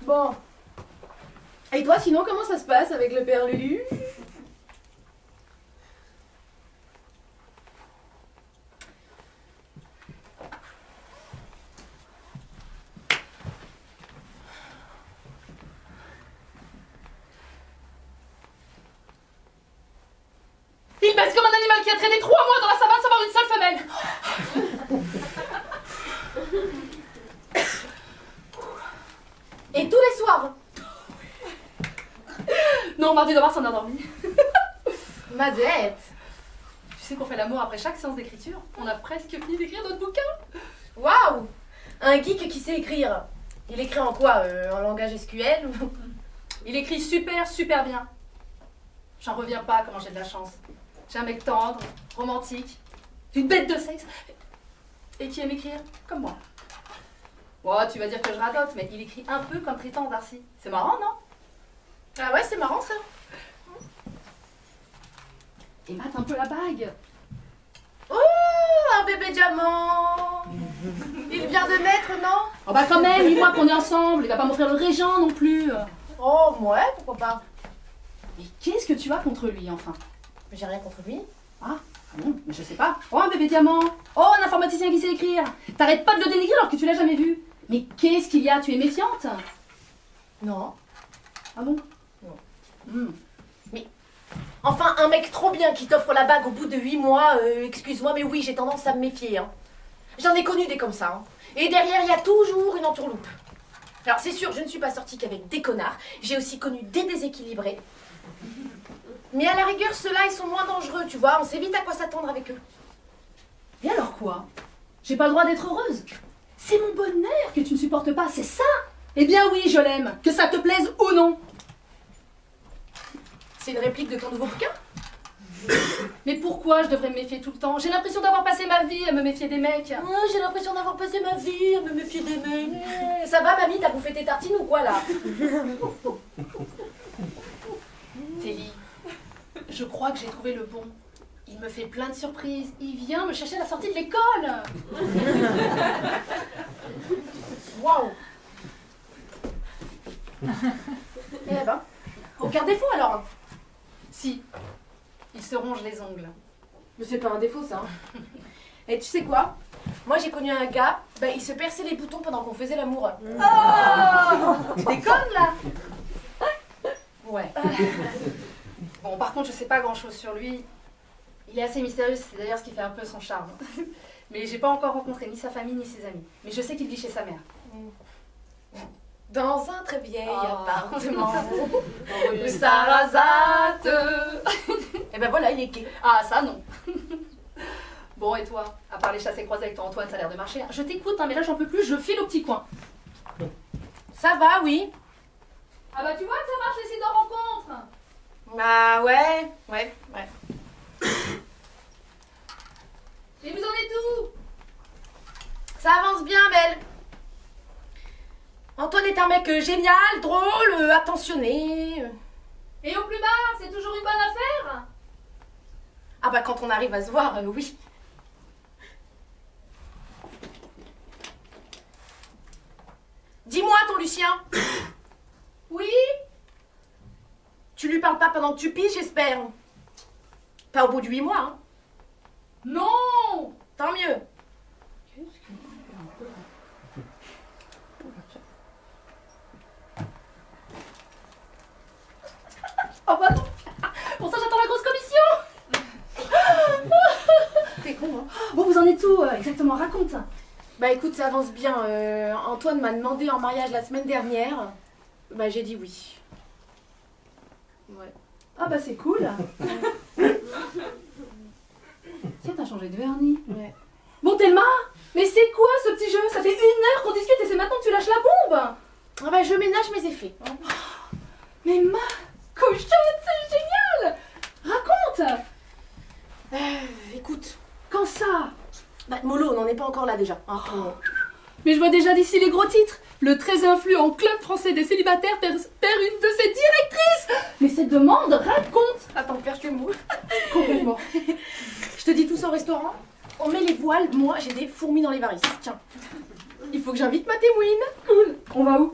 Bon. Et toi, sinon, comment ça se passe avec le père Lulu? Il baisse comme un animal qui a traîné 3 mois dans la savane sans voir une seule femelle. Et tous les soirs? Non, mardi soir, s'en a dormi. Mazette. Tu sais qu'on fait l'amour après chaque séance d'écriture? On a presque fini d'écrire notre bouquin. Waouh! Un geek qui sait écrire. Il écrit en quoi? En langage SQL ou... Il écrit super, super bien. J'en reviens pas comment j'ai de la chance. J'ai un mec tendre, romantique, une bête de sexe, et qui aime écrire comme moi. Oh, tu vas dire que je radote, mais il écrit un peu comme Tristan Darcy. C'est marrant, non? Ah ouais, c'est marrant ça. Et mate un peu la bague. Oh, un bébé diamant. Il vient de naître, non? Oh bah quand même, dis-moi qu'on est ensemble, il va pas m'offrir le régent non plus. Oh, ouais, pourquoi pas? Mais qu'est-ce que tu as contre lui, enfin? J'ai rien contre lui. Ah bon, mais je sais pas. Oh, un bébé diamant. Oh, un informaticien qui sait écrire. T'arrêtes pas de le dénigrer alors que tu l'as jamais vu. Mais qu'est-ce qu'il y a? Tu es méfiante? Non. Ah bon? Non. Enfin, un mec trop bien qui t'offre la bague au bout de 8 mois, excuse-moi, mais oui, j'ai tendance à me méfier. Hein. J'en ai connu des comme ça. Hein. Et derrière, il y a toujours une entourloupe. Alors, c'est sûr, je ne suis pas sortie qu'avec des connards. J'ai aussi connu des déséquilibrés. Mais à la rigueur, ceux-là, ils sont moins dangereux, tu vois. On sait vite à quoi s'attendre avec eux. Et alors quoi? J'ai pas le droit d'être heureuse? C'est mon bonheur que tu ne supportes pas, c'est ça? Eh bien oui, je l'aime, que ça te plaise ou non. C'est une réplique de ton nouveau bouquin? Mais pourquoi je devrais me méfier tout le temps? J'ai l'impression d'avoir passé ma vie à me méfier des mecs. J'ai l'impression d'avoir passé ma vie à me méfier des mecs. Ça va, mamie, t'as bouffé tes tartines ou quoi, là? Telly, je crois que j'ai trouvé le bon. Il me fait plein de surprises. Il vient me chercher à la sortie de l'école. Waouh! Eh ben, aucun défaut alors. Si, il se ronge les ongles. Mais c'est pas un défaut ça. Et tu sais quoi? Moi j'ai connu un gars, il se perçait les boutons pendant qu'on faisait l'amour. Oh, tu déconnes là? Ouais. Bon, par contre, je sais pas grand chose sur lui. Il est assez mystérieux, c'est d'ailleurs ce qui fait un peu son charme. Mais j'ai pas encore rencontré ni sa famille ni ses amis. Mais je sais qu'il vit chez sa mère. Dans un très vieil Oh. appartement. Rue Sarrazate. Et ben voilà, il est gay. Ah, ça non. Bon, et toi? À part les chassés croisés avec ton Antoine, ça a l'air de marcher. Je t'écoute, hein, mais là j'en peux plus, je file au petit coin. Ça va, oui. Ah bah tu vois que ça marche les sites de rencontre. Ah ouais. Et vous en êtes où? Ça avance bien, Belle. Antoine est un mec génial, drôle, attentionné. Et au plus bas, c'est toujours une bonne affaire? Ah bah quand on arrive à se voir, oui. Dis-moi ton Lucien. Oui? Tu lui parles pas pendant que tu piges, j'espère. Pas au bout de 8 mois, hein. Non! Tant mieux. Oh bah non! Pour ça j'attends la grosse commission! T'es con, hein. Bon, vous en êtes où exactement? Raconte! Bah écoute, ça avance bien. Antoine m'a demandé en mariage la semaine dernière. Bah j'ai dit oui. Ouais. Ah bah c'est cool! Tiens, t'as changé de vernis. Ouais. Bon, Thelma! Mais c'est quoi ce petit jeu? Ça fait 1 heure qu'on discute et c'est maintenant que tu lâches la bombe. Ah bah je ménage mes effets. Mais ma cochonne, c'est génial. Raconte. Écoute, Quand ça? bah Molo, on n'en est pas encore là déjà. Hein. Mais je vois déjà d'ici les gros titres. Le très influent Club français des célibataires perd une de ses directrices. Mais cette demande, raconte. Attends, perds tes mots. Complètement. Je te dis tout ça au restaurant. On met les voiles, moi j'ai des fourmis dans les varices. Tiens, il faut que j'invite ma témoine. Cool. On va où?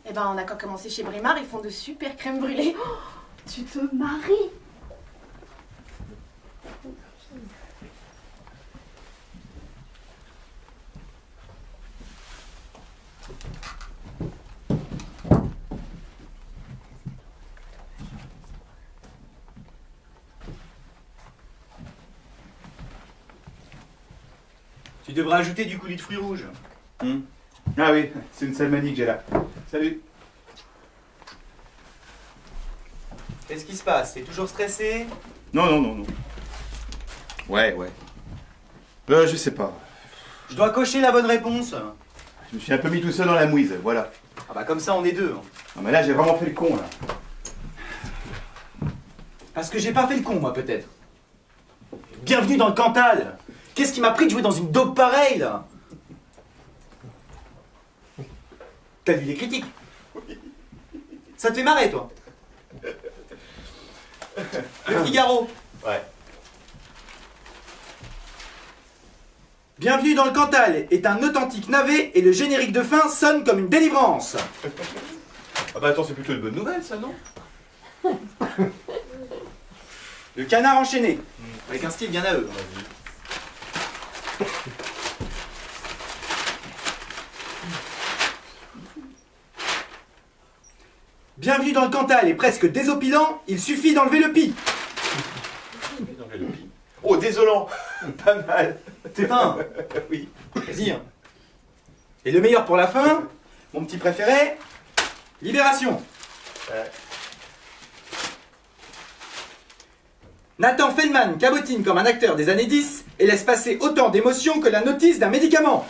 Eh ben on a qu'à commencer chez Brimard, ils font de super crèmes brûlées. Tu te maries. Tu devrais ajouter du coulis de fruits rouges. Ah oui, c'est une salmanie que j'ai là. Salut. Qu'est-ce qui se passe? T'es toujours stressé? Non. Ouais. Je sais pas. Je dois cocher la bonne réponse. Je me suis un peu mis tout seul dans la mouise, voilà. Ah bah comme ça on est deux. Hein. Non mais là j'ai vraiment fait le con là. Parce que j'ai pas fait le con, moi, peut-être. Bienvenue dans le Cantal. Qu'est-ce qui m'a pris de jouer dans une daube pareille, là? T'as vu les critiques? Ça te fait marrer, toi? Le Figaro. Ouais. Bienvenue dans le Cantal est un authentique navet et le générique de fin sonne comme une délivrance. Ah bah attends, c'est plutôt une bonne nouvelle ça, non? Le Canard enchaîné. Avec un style bien à eux. Bienvenue dans le Cantal est presque désopilant, il suffit d'enlever le pi. Oh, désolant. Pas mal. T'es fin. Oui. Vas-y. Hein. Et le meilleur pour la fin, mon petit préféré, Libération. Nathan Feldman cabotine comme un acteur des années 10 et laisse passer autant d'émotions que la notice d'un médicament.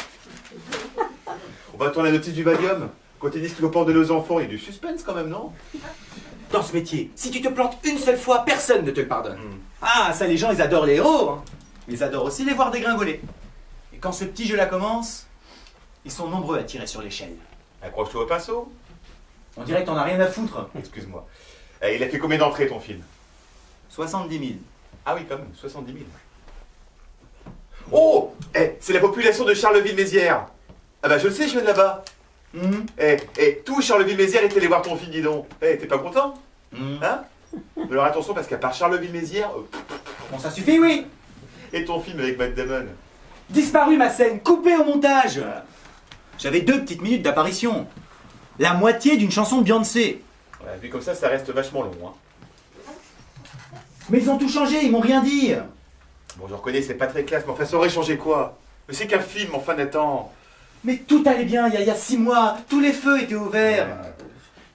On va attendre la notice du Valium. Quand ils disent qu'il faut pas ordonner aux enfants, il y a du suspense quand même, non? Dans ce métier, si tu te plantes une seule fois, personne ne te le pardonne. Ah, ça les gens, ils adorent les héros, hein. Mais ils adorent aussi les voir dégringoler. Et quand ce petit jeu-là commence, ils sont nombreux à tirer sur l'échelle. Accroche-toi au pinceau. On dirait que t'en as rien à foutre. Excuse-moi. Il a fait combien d'entrées ton film? 70 000. Ah oui, quand même, 70 000. Oh, c'est la population de Charleville-Mézières. Ah bah je le sais, je viens de là-bas. Tout Charleville-Mézières était allé voir ton film, dis donc. T'es pas content? Hein? Alors attention, parce qu'à part Charleville-Mézières, Bon, ça suffit, oui. et ton film avec Matt Damon. Disparu ma scène, coupée au montage. J'avais 2 petites minutes d'apparition. La moitié d'une chanson de Beyoncé. Ouais, vu comme ça reste vachement long. Hein. Mais ils ont tout changé, ils m'ont rien dit. Bon, je reconnais, c'est pas très classe, mais enfin, ça aurait changé quoi? Mais c'est qu'un film, enfin, Nathan. Mais tout allait bien, il y a 6 mois, tous les feux étaient au vert.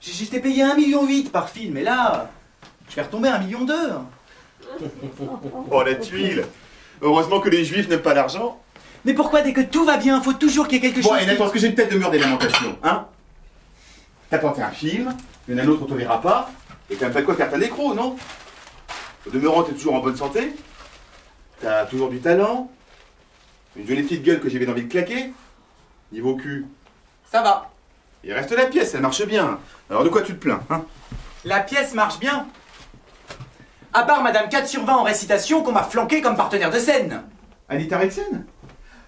J'étais payé 1,8 million par film, et là, je vais retomber à 1,2 million. Oh, la tuile. Heureusement que les juifs n'aiment pas l'argent. Mais pourquoi dès que tout va bien, faut toujours qu'il y ait quelque Bon, chose et Nathan, est-ce que j'ai une tête de mur des lamentations, hein? T'as tenté un film, il y en a un autre, on te verra pas, et t'as même pas de quoi faire ta nécro, non? Au demeurant, t'es toujours en bonne santé, t'as toujours du talent, une jolie petite gueule que j'avais envie de claquer, niveau cul, Ça va. il reste la pièce, elle marche bien. Alors de quoi tu te plains, hein? La pièce marche bien. À part Madame 4 sur 20 en récitation qu'on m'a flanqué comme partenaire de scène. Anita Rexen?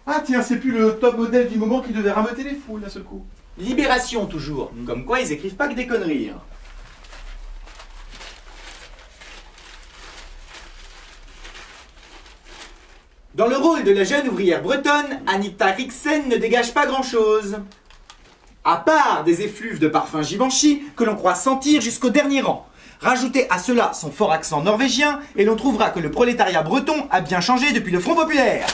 Ah tiens, c'est plus le top modèle du moment qui devait rameuter les foules d'un seul coup. Libération toujours. Comme quoi ils écrivent pas que des conneries. Hein. Dans le rôle de la jeune ouvrière bretonne, Anita Rixen ne dégage pas grand-chose. À part des effluves de parfum Givenchy que l'on croit sentir jusqu'au dernier rang. Rajoutez à cela son fort accent norvégien et l'on trouvera que le prolétariat breton a bien changé depuis le Front Populaire.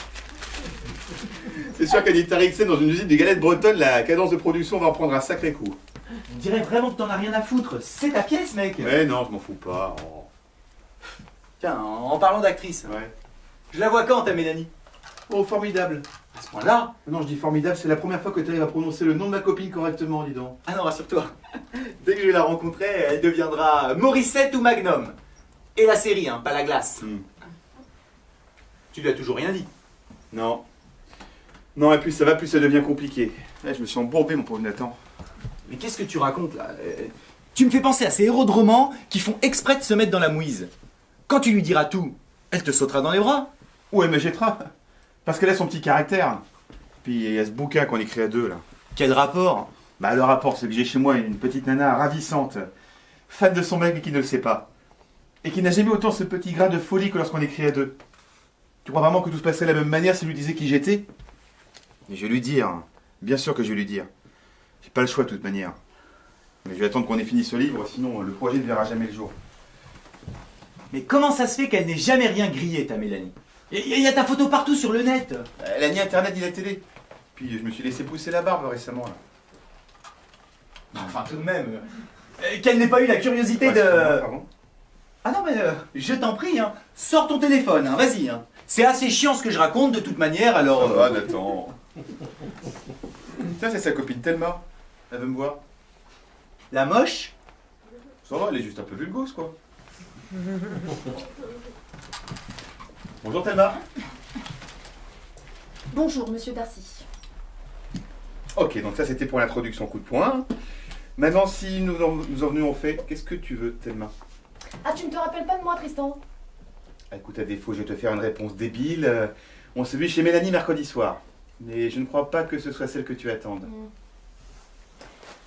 C'est sûr qu'Anita Rixen, dans une usine de galettes bretonnes, la cadence de production va en prendre un sacré coup. On dirait vraiment que t'en as rien à foutre. C'est ta pièce, mec. Mais non, je m'en fous pas. Oh. Tiens, en parlant d'actrice, Ouais. je la vois quand, ta Mélanie? Oh, formidable. ce point-là. Non, je dis formidable, c'est la première fois que tu arrives à prononcer le nom de ma copine correctement, dis donc. Ah non, rassure-toi. Dès que je vais la rencontrer, elle deviendra Morissette ou Magnum. Et la série, hein, pas la glace. Tu lui as toujours rien dit. Non. Non, et plus ça va, plus ça devient compliqué. Ouais, je me suis embourbé, mon pauvre Nathan. Mais qu'est-ce que tu racontes là Tu me fais penser à ces héros de romans qui font exprès de se mettre dans la mouise. Quand tu lui diras tout, elle te sautera dans les bras. Ou elle me jettera. Parce qu'elle a son petit caractère. Puis il y a ce bouquin qu'on écrit à deux, là. Quel rapport? Bah, le rapport, c'est que j'ai chez moi une petite nana ravissante, fan de son mec mais qui ne le sait pas. Et qui n'a jamais autant ce petit grain de folie que lorsqu'on écrit à deux. Tu crois vraiment que tout se passerait de la même manière si je lui disais qui j'étais? Mais je vais lui dire. Bien sûr que je vais lui dire. J'ai pas le choix de toute manière. Mais je vais attendre qu'on ait fini ce livre, sinon le projet ne verra jamais le jour. Mais comment ça se fait qu'elle n'ait jamais rien grillé, ta Mélanie? Il y a ta photo partout sur le net. Elle a ni internet ni la télé. Puis je me suis laissé pousser la barbe récemment, là. Enfin, tout de même. Qu'elle n'ait pas eu la curiosité Ouais, de... pardon. Ah non, mais je t'en prie, hein. Sors ton téléphone, hein, vas-y. Hein. C'est assez chiant ce que je raconte de toute manière, alors... Ça va, Nathan. Tiens, c'est sa copine Thelma. Elle veut me voir. La moche? Ça va, elle est juste un peu vulgose, quoi. Bonjour Thelma. Bonjour, monsieur Darcy. Ok, donc ça c'était pour l'introduction coup de poing. Maintenant, si nous en venons au fait, qu'est-ce que tu veux, Thelma? Ah, tu ne te rappelles pas de moi, Tristan? Écoute, à défaut, je vais te faire une réponse débile. On s'est vu chez Mélanie mercredi soir. Mais je ne crois pas que ce soit celle que tu attendes.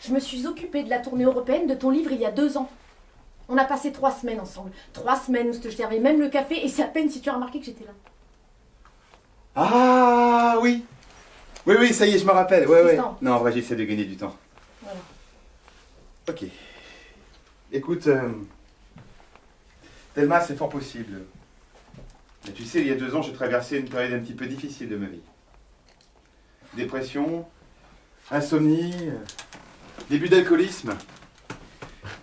Je me suis occupée de la tournée européenne de ton livre il y a 2 ans. On a passé 3 semaines ensemble. 3 semaines où je te servais même le café et c'est à peine si tu as remarqué que j'étais là. Ah oui. Oui, ça y est, je me rappelle. Ouais. Tristan. Non, en vrai, j'essaie de gagner du temps. Voilà. Ok. Écoute, Thelma, c'est fort possible. Mais tu sais, il y a 2 ans, j'ai traversé une période un petit peu difficile de ma vie. Dépression, insomnie, début d'alcoolisme.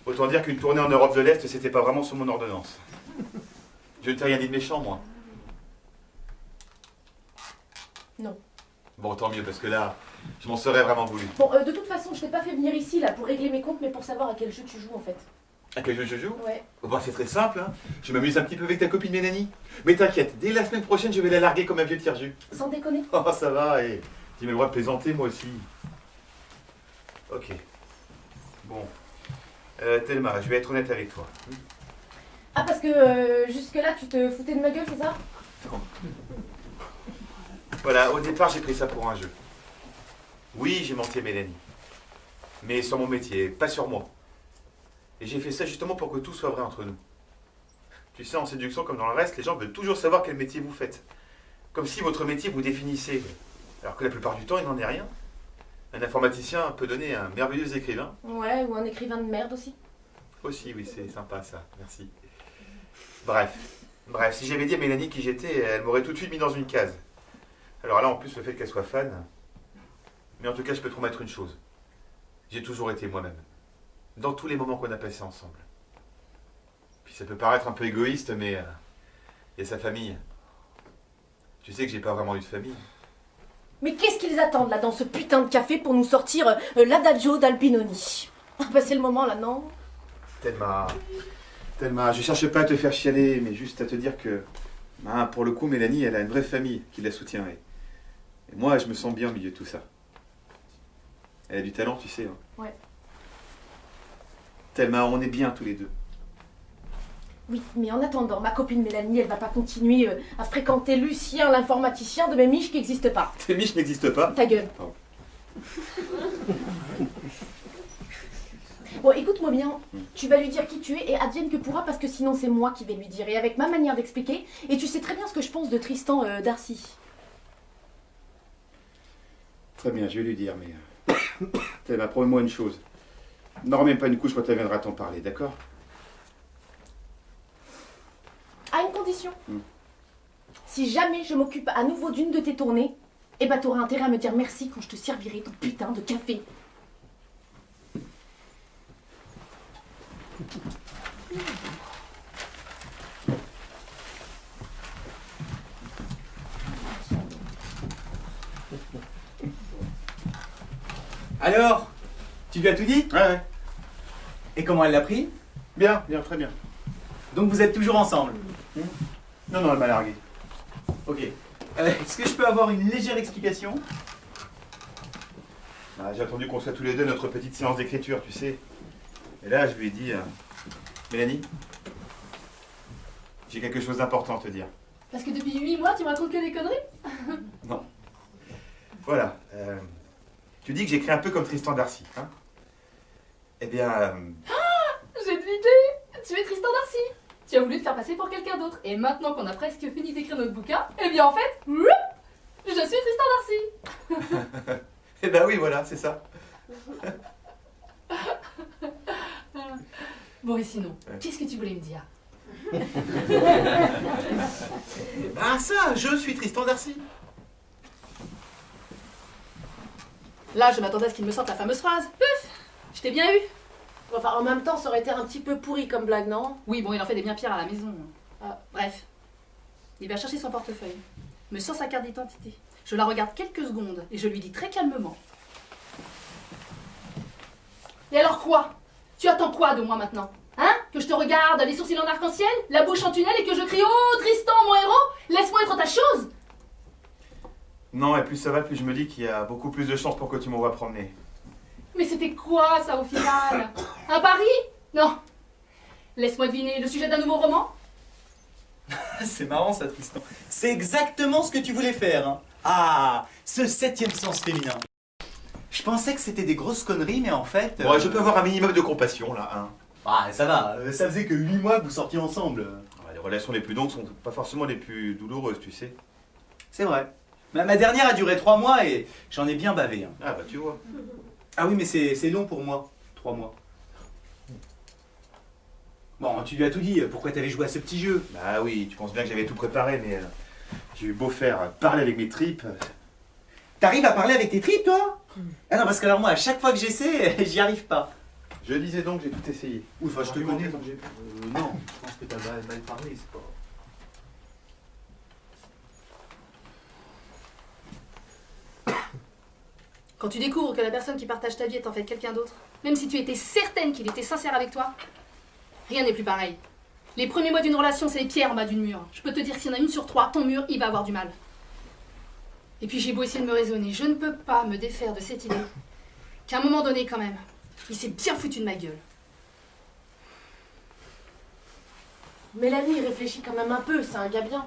Autant dire qu'une tournée en Europe de l'Est, c'était pas vraiment sous mon ordonnance. Je ne t'ai rien dit de méchant, moi. Non. Bon, tant mieux, parce que là, je m'en serais vraiment voulu. Bon, de toute façon, je t'ai pas fait venir ici là pour régler mes comptes, mais pour savoir à quel jeu tu joues en fait. À quel jeu je joue? Ouais. Bah, c'est très simple, hein. Je m'amuse un petit peu avec ta copine Mélanie. Mais t'inquiète, dès la semaine prochaine, je vais la larguer comme un vieux tire-jus. Sans déconner. Oh, ça va, et tu m'as le droit de plaisanter, moi aussi. Ok. Bon. Thelma, je vais être honnête avec toi. Ah, parce que jusque-là, tu te foutais de ma gueule, c'est ça? Voilà, au départ, j'ai pris ça pour un jeu. Oui, j'ai menti à Mélanie. Mais sur mon métier, pas sur moi. Et j'ai fait ça justement pour que tout soit vrai entre nous. Tu sais, en séduction comme dans le reste, les gens veulent toujours savoir quel métier vous faites. Comme si votre métier vous définissait. Alors que la plupart du temps, il n'en est rien. Un informaticien peut donner un merveilleux écrivain. Ouais, ou un écrivain de merde aussi. Aussi, oui, c'est sympa ça, merci. Bref, si j'avais dit à Mélanie qui j'étais, elle m'aurait tout de suite mis dans une case. Alors là, en plus, le fait qu'elle soit fan. Mais en tout cas, je peux te promettre une chose. J'ai toujours été moi-même. Dans tous les moments qu'on a passés ensemble. Puis ça peut paraître un peu égoïste, mais il y a sa famille. Tu sais que j'ai pas vraiment eu de famille. Mais qu'est-ce qu'ils attendent là dans ce putain de café pour nous sortir l'adagio d'Alpinoni? Bah c'est le moment là, non? Thelma, je cherche pas à te faire chialer, mais juste à te dire que, pour le coup, Mélanie, elle a une vraie famille qui la soutient. Et moi, je me sens bien au milieu de tout ça. Elle a du talent, tu sais. Hein. Ouais. Thelma, on est bien tous les deux. Oui, mais en attendant, ma copine Mélanie, elle va pas continuer à fréquenter Lucien, l'informaticien de mes miches qui n'existent pas. Tes miches n'existent pas. Ta gueule. Pardon. Bon, écoute-moi bien, tu vas lui dire qui tu es et advienne que pourra parce que sinon c'est moi qui vais lui dire et avec ma manière d'expliquer. Et tu sais très bien ce que je pense de Tristan Darcy. Très bien, je vais lui dire, mais... Thelma, promets-moi une chose. N'en remets pas une couche quand elle viendra t'en parler, d'accord? À une condition. Si jamais je m'occupe à nouveau d'une de tes tournées, eh ben t'auras intérêt à me dire merci quand je te servirai ton putain de café. Alors, tu lui as tout dit? Ouais. Et comment elle l'a pris? Bien, bien, très bien. Donc vous êtes toujours ensemble? Non, non, elle m'a largué. Ok. Est-ce que je peux avoir une légère explication? Bah, j'ai attendu qu'on soit tous les deux à notre petite séance d'écriture, tu sais. Et là, je lui ai dit, Mélanie, j'ai quelque chose d'important à te dire. Parce que depuis 8 mois, tu me racontes que des conneries? Non. Voilà. Tu dis que j'écris un peu comme Tristan d'Arcy, hein? Eh bien, J'ai deviné! Tu es Tristan d'Arcy! Tu as voulu te faire passer pour quelqu'un d'autre. Et maintenant qu'on a presque fini d'écrire notre bouquin, eh bien en fait, je suis Tristan d'Arcy! eh ben oui, voilà, c'est ça. Bon, et sinon, qu'est-ce que tu voulais me dire? Ah ça, je suis Tristan d'Arcy. Là, je m'attendais à ce qu'il me sorte la fameuse phrase. Puf! Je t'ai bien eu! Enfin, en même temps, ça aurait été un petit peu pourri comme blague, non? Oui, bon, il en fait des bien pires à la maison. Bref. Il va chercher son portefeuille, me sort sa carte d'identité. Je la regarde quelques secondes et je lui dis très calmement. Et alors quoi? Tu attends quoi de moi maintenant? Hein? Que je te regarde, les sourcils en arc-en-ciel, la bouche en tunnel et que je crie Oh Tristan, mon héros, laisse-moi être ta chose! Non, et plus ça va, plus je me dis qu'il y a beaucoup plus de chances pour que tu m'envoies promener. Mais c'était quoi ça au final? Un pari? Non. Laisse-moi deviner, le sujet d'un nouveau roman? C'est marrant ça, Tristan. C'est exactement ce que tu voulais faire. Hein. Ah, ce 7e sens féminin. Je pensais que c'était des grosses conneries, mais en fait... Bon, je peux avoir un minimum de compassion, là, hein. Ah, ça va. Ça faisait que 8 mois que vous sortiez ensemble. Les relations les plus longues sont pas forcément les plus douloureuses, tu sais. C'est vrai. Ma dernière a duré 3 mois et j'en ai bien bavé. Hein. Ah bah tu vois. Ah oui, mais c'est long pour moi. 3 mois. Bon, tu lui as tout dit. Pourquoi t'avais joué à ce petit jeu? Bah oui, tu penses bien que j'avais tout préparé, mais j'ai eu beau faire parler avec mes tripes. T'arrives à parler avec tes tripes, toi? Ah non, parce que alors moi, à chaque fois que j'essaie, j'y arrive pas. Je disais donc, j'ai tout essayé. Ouf, enfin, je te connais. Non, je pense que t'as mal parlé, c'est pas... Quand tu découvres que la personne qui partage ta vie est en fait quelqu'un d'autre, même si tu étais certaine qu'il était sincère avec toi, rien n'est plus pareil. Les premiers mois d'une relation, c'est les pierres en bas d'une mur. Je peux te dire que s'il y en a une sur 3, ton mur, il va avoir du mal. Et puis j'ai beau essayer de me raisonner, je ne peux pas me défaire de cette idée qu'à un moment donné, quand même, il s'est bien foutu de ma gueule. Mélanie, réfléchis quand même un peu, c'est un gars bien.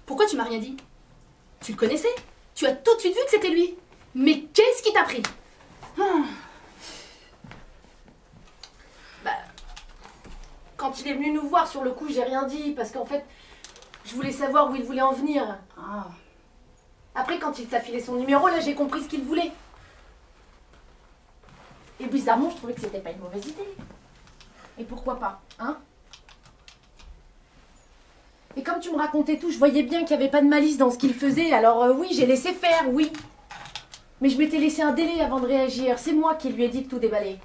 Pourquoi tu m'as rien dit? Tu le connaissais? Tu as tout de suite vu que c'était lui. Mais qu'est-ce qui t'a pris? Bah, quand il est venu nous voir sur le coup, j'ai rien dit parce qu'en fait, je voulais savoir où il voulait en venir. Ah. Après, quand il t'a filé son numéro, là, j'ai compris ce qu'il voulait. Et bizarrement, je trouvais que c'était pas une mauvaise idée. Et pourquoi pas, hein? Et comme tu me racontais tout, je voyais bien qu'il n'y avait pas de malice dans ce qu'il faisait. Alors oui, j'ai laissé faire, oui. Mais je m'étais laissé un délai avant de réagir. C'est moi qui lui ai dit de tout déballer.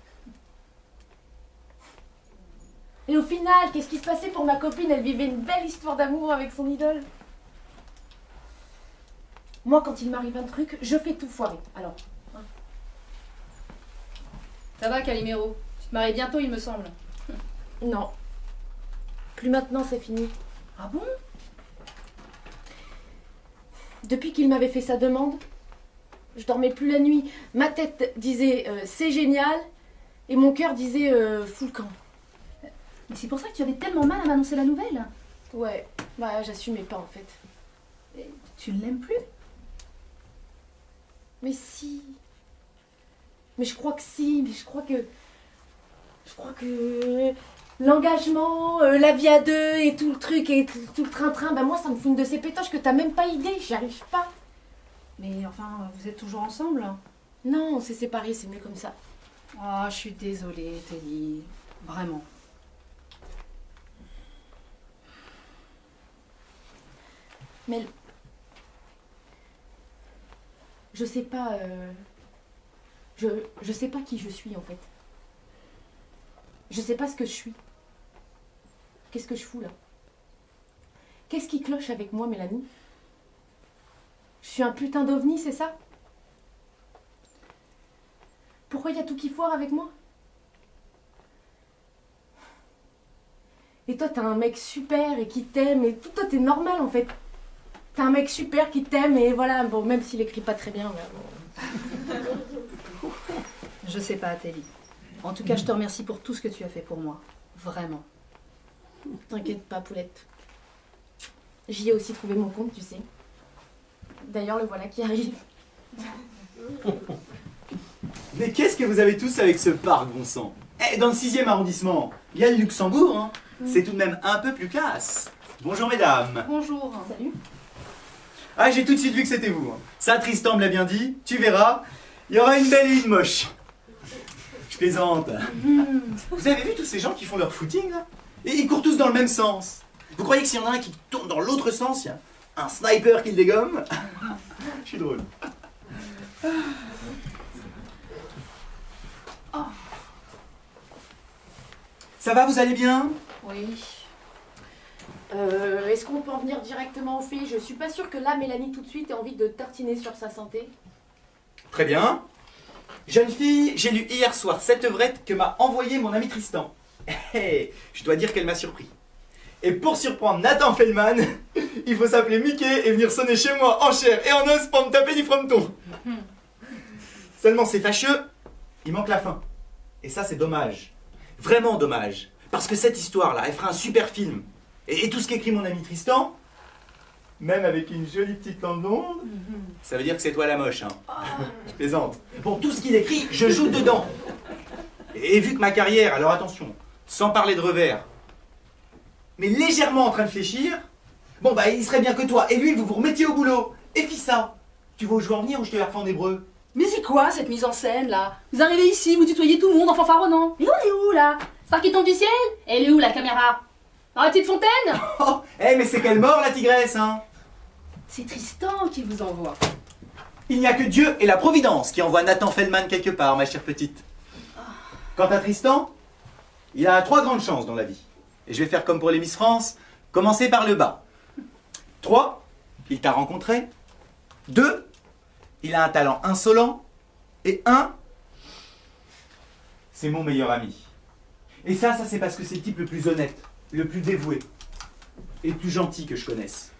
Et au final, qu'est-ce qui se passait pour ma copine? Elle vivait une belle histoire d'amour avec son idole. Moi, quand il m'arrive un truc, je fais tout foirer. Alors, hein. Ça va, Calimero? Tu te maries bientôt, il me semble. Non. Plus maintenant, c'est fini. Ah bon? Depuis qu'il m'avait fait sa demande, je dormais plus la nuit. Ma tête disait c'est génial et mon cœur disait fous le camp. Mais c'est pour ça que tu avais tellement mal à m'annoncer la nouvelle. Ouais, bah j'assumais pas en fait. Et tu ne l'aimes plus? Mais si. Mais je crois que si, mais je crois que l'engagement, la vie à deux et tout le truc et tout le train-train, bah moi ça me fout une de ces pétoches que t'as même pas idée, j'y arrive pas. Mais enfin, vous êtes toujours ensemble? Non, on s'est séparés, c'est mieux comme ça. Oh, je suis désolée, Telly. Vraiment. Mais je sais pas, je sais pas qui je suis en fait. Je sais pas ce que je suis. Qu'est-ce que je fous là? Qu'est-ce qui cloche avec moi, Mélanie? Je suis un putain d'ovni, c'est ça? Pourquoi il y a tout qui foire avec moi? Et toi, t'as un mec super et qui t'aime, et tout, toi, t'es normal en fait. T'as un mec super qui t'aime, et voilà, bon, même s'il écrit pas très bien, mais bon. Je sais pas, Athélie. En tout cas, je te remercie pour tout ce que tu as fait pour moi. Vraiment. T'inquiète pas, Poulette. J'y ai aussi trouvé mon compte, tu sais. D'ailleurs, le voilà qui arrive. Mais qu'est-ce que vous avez tous avec ce parc, bon sang? Eh, dans le 6e arrondissement, il y a le Luxembourg, hein. C'est tout de même un peu plus classe. Bonjour mesdames. Bonjour. Salut. Ah, j'ai tout de suite vu que c'était vous. Hein. Ça, Tristan me l'a bien dit, tu verras, il y aura une belle et une moche. Je plaisante. Vous avez vu tous ces gens qui font leur footing, là? Et ils courent tous dans le même sens. Vous croyez que s'il y en a un qui tourne dans l'autre sens, il y a un sniper qui le dégomme? Je suis drôle. Ça va, vous allez bien? Oui. Est-ce qu'on peut en venir directement au fait? Je suis pas sûre que là, Mélanie, tout de suite, ait envie de tartiner sur sa santé. Très bien. Jeune fille, j'ai lu hier soir cette œuvrette que m'a envoyée mon ami Tristan. Hey, je dois dire qu'elle m'a surpris. Et pour surprendre Nathan Feldman, il faut s'appeler Mickey et venir sonner chez moi en chair et en os pour me taper du fronton. Seulement c'est fâcheux, il manque la fin. Et ça c'est dommage. Vraiment dommage. Parce que cette histoire-là, elle fera un super film. Et tout ce qu'écrit mon ami Tristan, même avec une jolie petite lampe d'onde, ça veut dire que c'est toi la moche, hein. Je plaisante. Bon, tout ce qu'il écrit, je joue dedans. Et vu que ma carrière, alors attention, sans parler de revers, mais légèrement en train de fléchir, bon bah il serait bien que toi et lui vous vous remettiez au boulot. Et fis ça, tu vois où je veux en venir ou je te la refais en hébreu? Mais c'est quoi cette mise en scène là? Vous arrivez ici, vous tutoyez tout le monde en fanfaronnant. Mais on est où là? Star qui tombe du ciel? Elle est où la caméra? Dans la petite fontaine? Oh, mais c'est qu'elle mort la tigresse, hein. C'est Tristan qui vous envoie. Il n'y a que Dieu et la Providence qui envoient Nathan Feldman quelque part, ma chère petite. Quant à Tristan, il a 3 grandes chances dans la vie. Et je vais faire comme pour les Miss France, commencer par le bas. 3, il t'a rencontré. 2, il a un talent insolent. Et 1, c'est mon meilleur ami. Et ça c'est parce que c'est le type le plus honnête, le plus dévoué, et le plus gentil que je connaisse.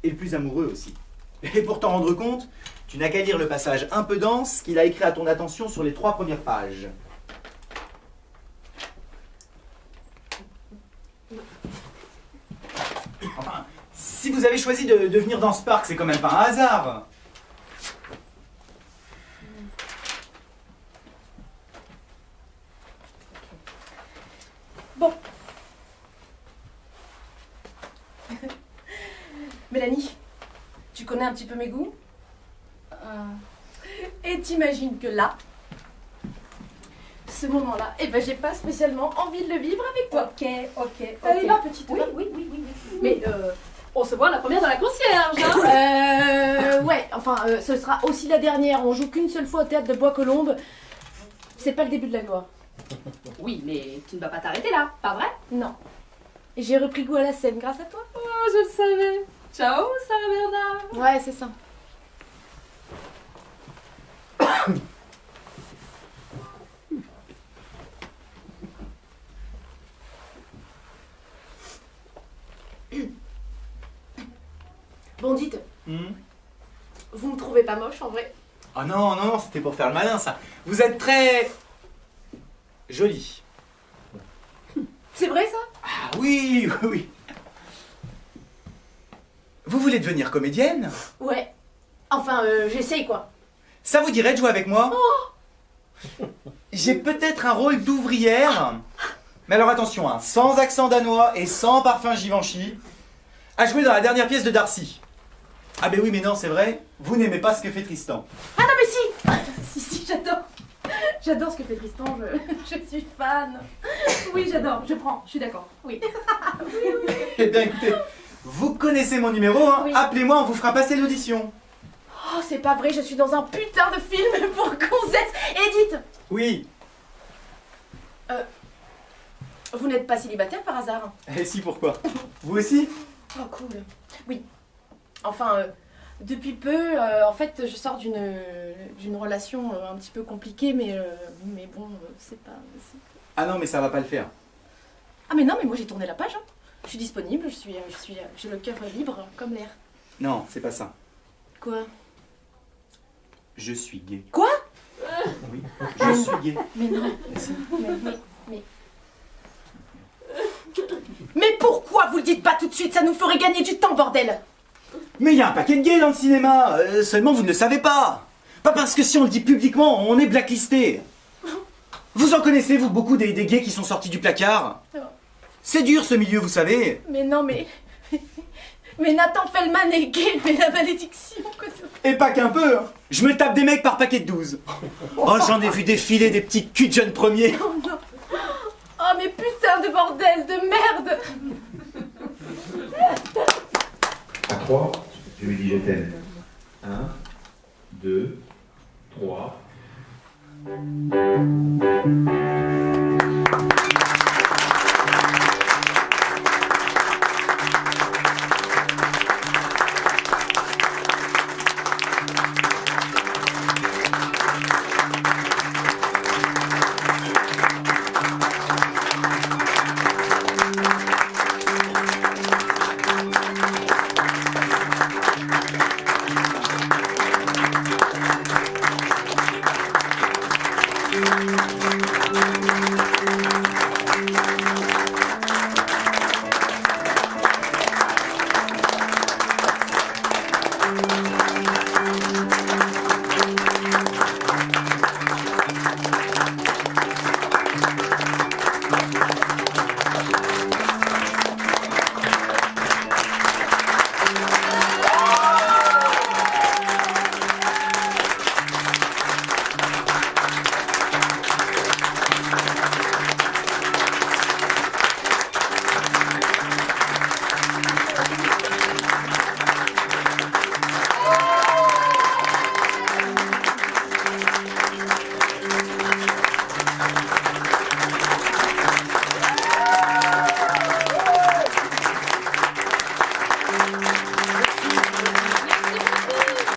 Et le plus amoureux aussi. Et pour t'en rendre compte, tu n'as qu'à lire le passage un peu dense qu'il a écrit à ton attention sur les 3 premières pages. Enfin, si vous avez choisi de venir dans ce parc, c'est quand même pas un hasard. Bon. Mélanie, tu connais un petit peu mes goûts? Et t'imagines que là, ce moment-là, eh ben j'ai pas spécialement envie de le vivre avec toi. Ok. Allez, va, petite. Oui. Mais on se voit la première dans la concierge, hein? Ouais, enfin, ce sera aussi la dernière. On joue qu'une seule fois au théâtre de Bois-Colombes. C'est pas le début de la gloire. Oui, mais tu ne vas pas t'arrêter là, pas vrai? Non. Et j'ai repris goût à la scène grâce à toi. Oh, je le savais. Ciao, Sarah Bernard. Ouais, c'est ça. Bon, dites, vous me trouvez pas moche en vrai? Ah non, c'était pour faire le malin ça. Vous êtes très... jolie. C'est vrai ça? Ah oui. Vous voulez devenir comédienne? Ouais. Enfin, j'essaye quoi. Ça vous dirait de jouer avec moi? J'ai peut-être un rôle d'ouvrière. Mais alors attention, hein, sans accent danois et sans parfum Givenchy. À jouer dans la dernière pièce de Darcy. Ah ben oui, mais non, c'est vrai, vous n'aimez pas ce que fait Tristan. Ah non mais si Si, j'adore. J'adore ce que fait Tristan, je suis fan. Oui, j'adore, je prends, je suis d'accord. Oui. Eh bien écoutez, vous connaissez mon numéro, hein. Oui. Appelez-moi, on vous fera passer l'audition. Oh, c'est pas vrai, je suis dans un putain de film pour gonzesse. Edith, Oui. vous n'êtes pas célibataire par hasard? Et si, pourquoi? Vous aussi? Oh, cool. Oui. Enfin, Depuis peu, en fait, je sors d'une relation un petit peu compliquée, mais bon, c'est pas... Ah non, mais ça va pas le faire. Ah mais non, mais moi j'ai tourné la page, hein. Je suis disponible, j'ai le cœur libre, comme l'air. Non, c'est pas ça. Quoi? Je suis gay. Quoi? Oui, je suis gay. Mais non, mais pourquoi vous le dites pas tout de suite? Ça nous ferait gagner du temps, bordel! Mais il y a un paquet de gays dans le cinéma, seulement vous ne le savez pas. Pas parce que si on le dit publiquement, on est blacklisté. Vous en connaissez, vous, beaucoup des gays qui sont sortis du placard? C'est dur ce milieu, vous savez. Mais non, mais Nathan Fellman est gay, mais la malédiction, quoi. Et pas qu'un peu, hein. Je me tape des mecs par paquet de 12. Oh, j'en ai vu défiler des petits culs de jeunes premiers. Oh non. Oh mais putain de bordel, de merde. À 3, je lui dis je t'aime. 1, 2, 3.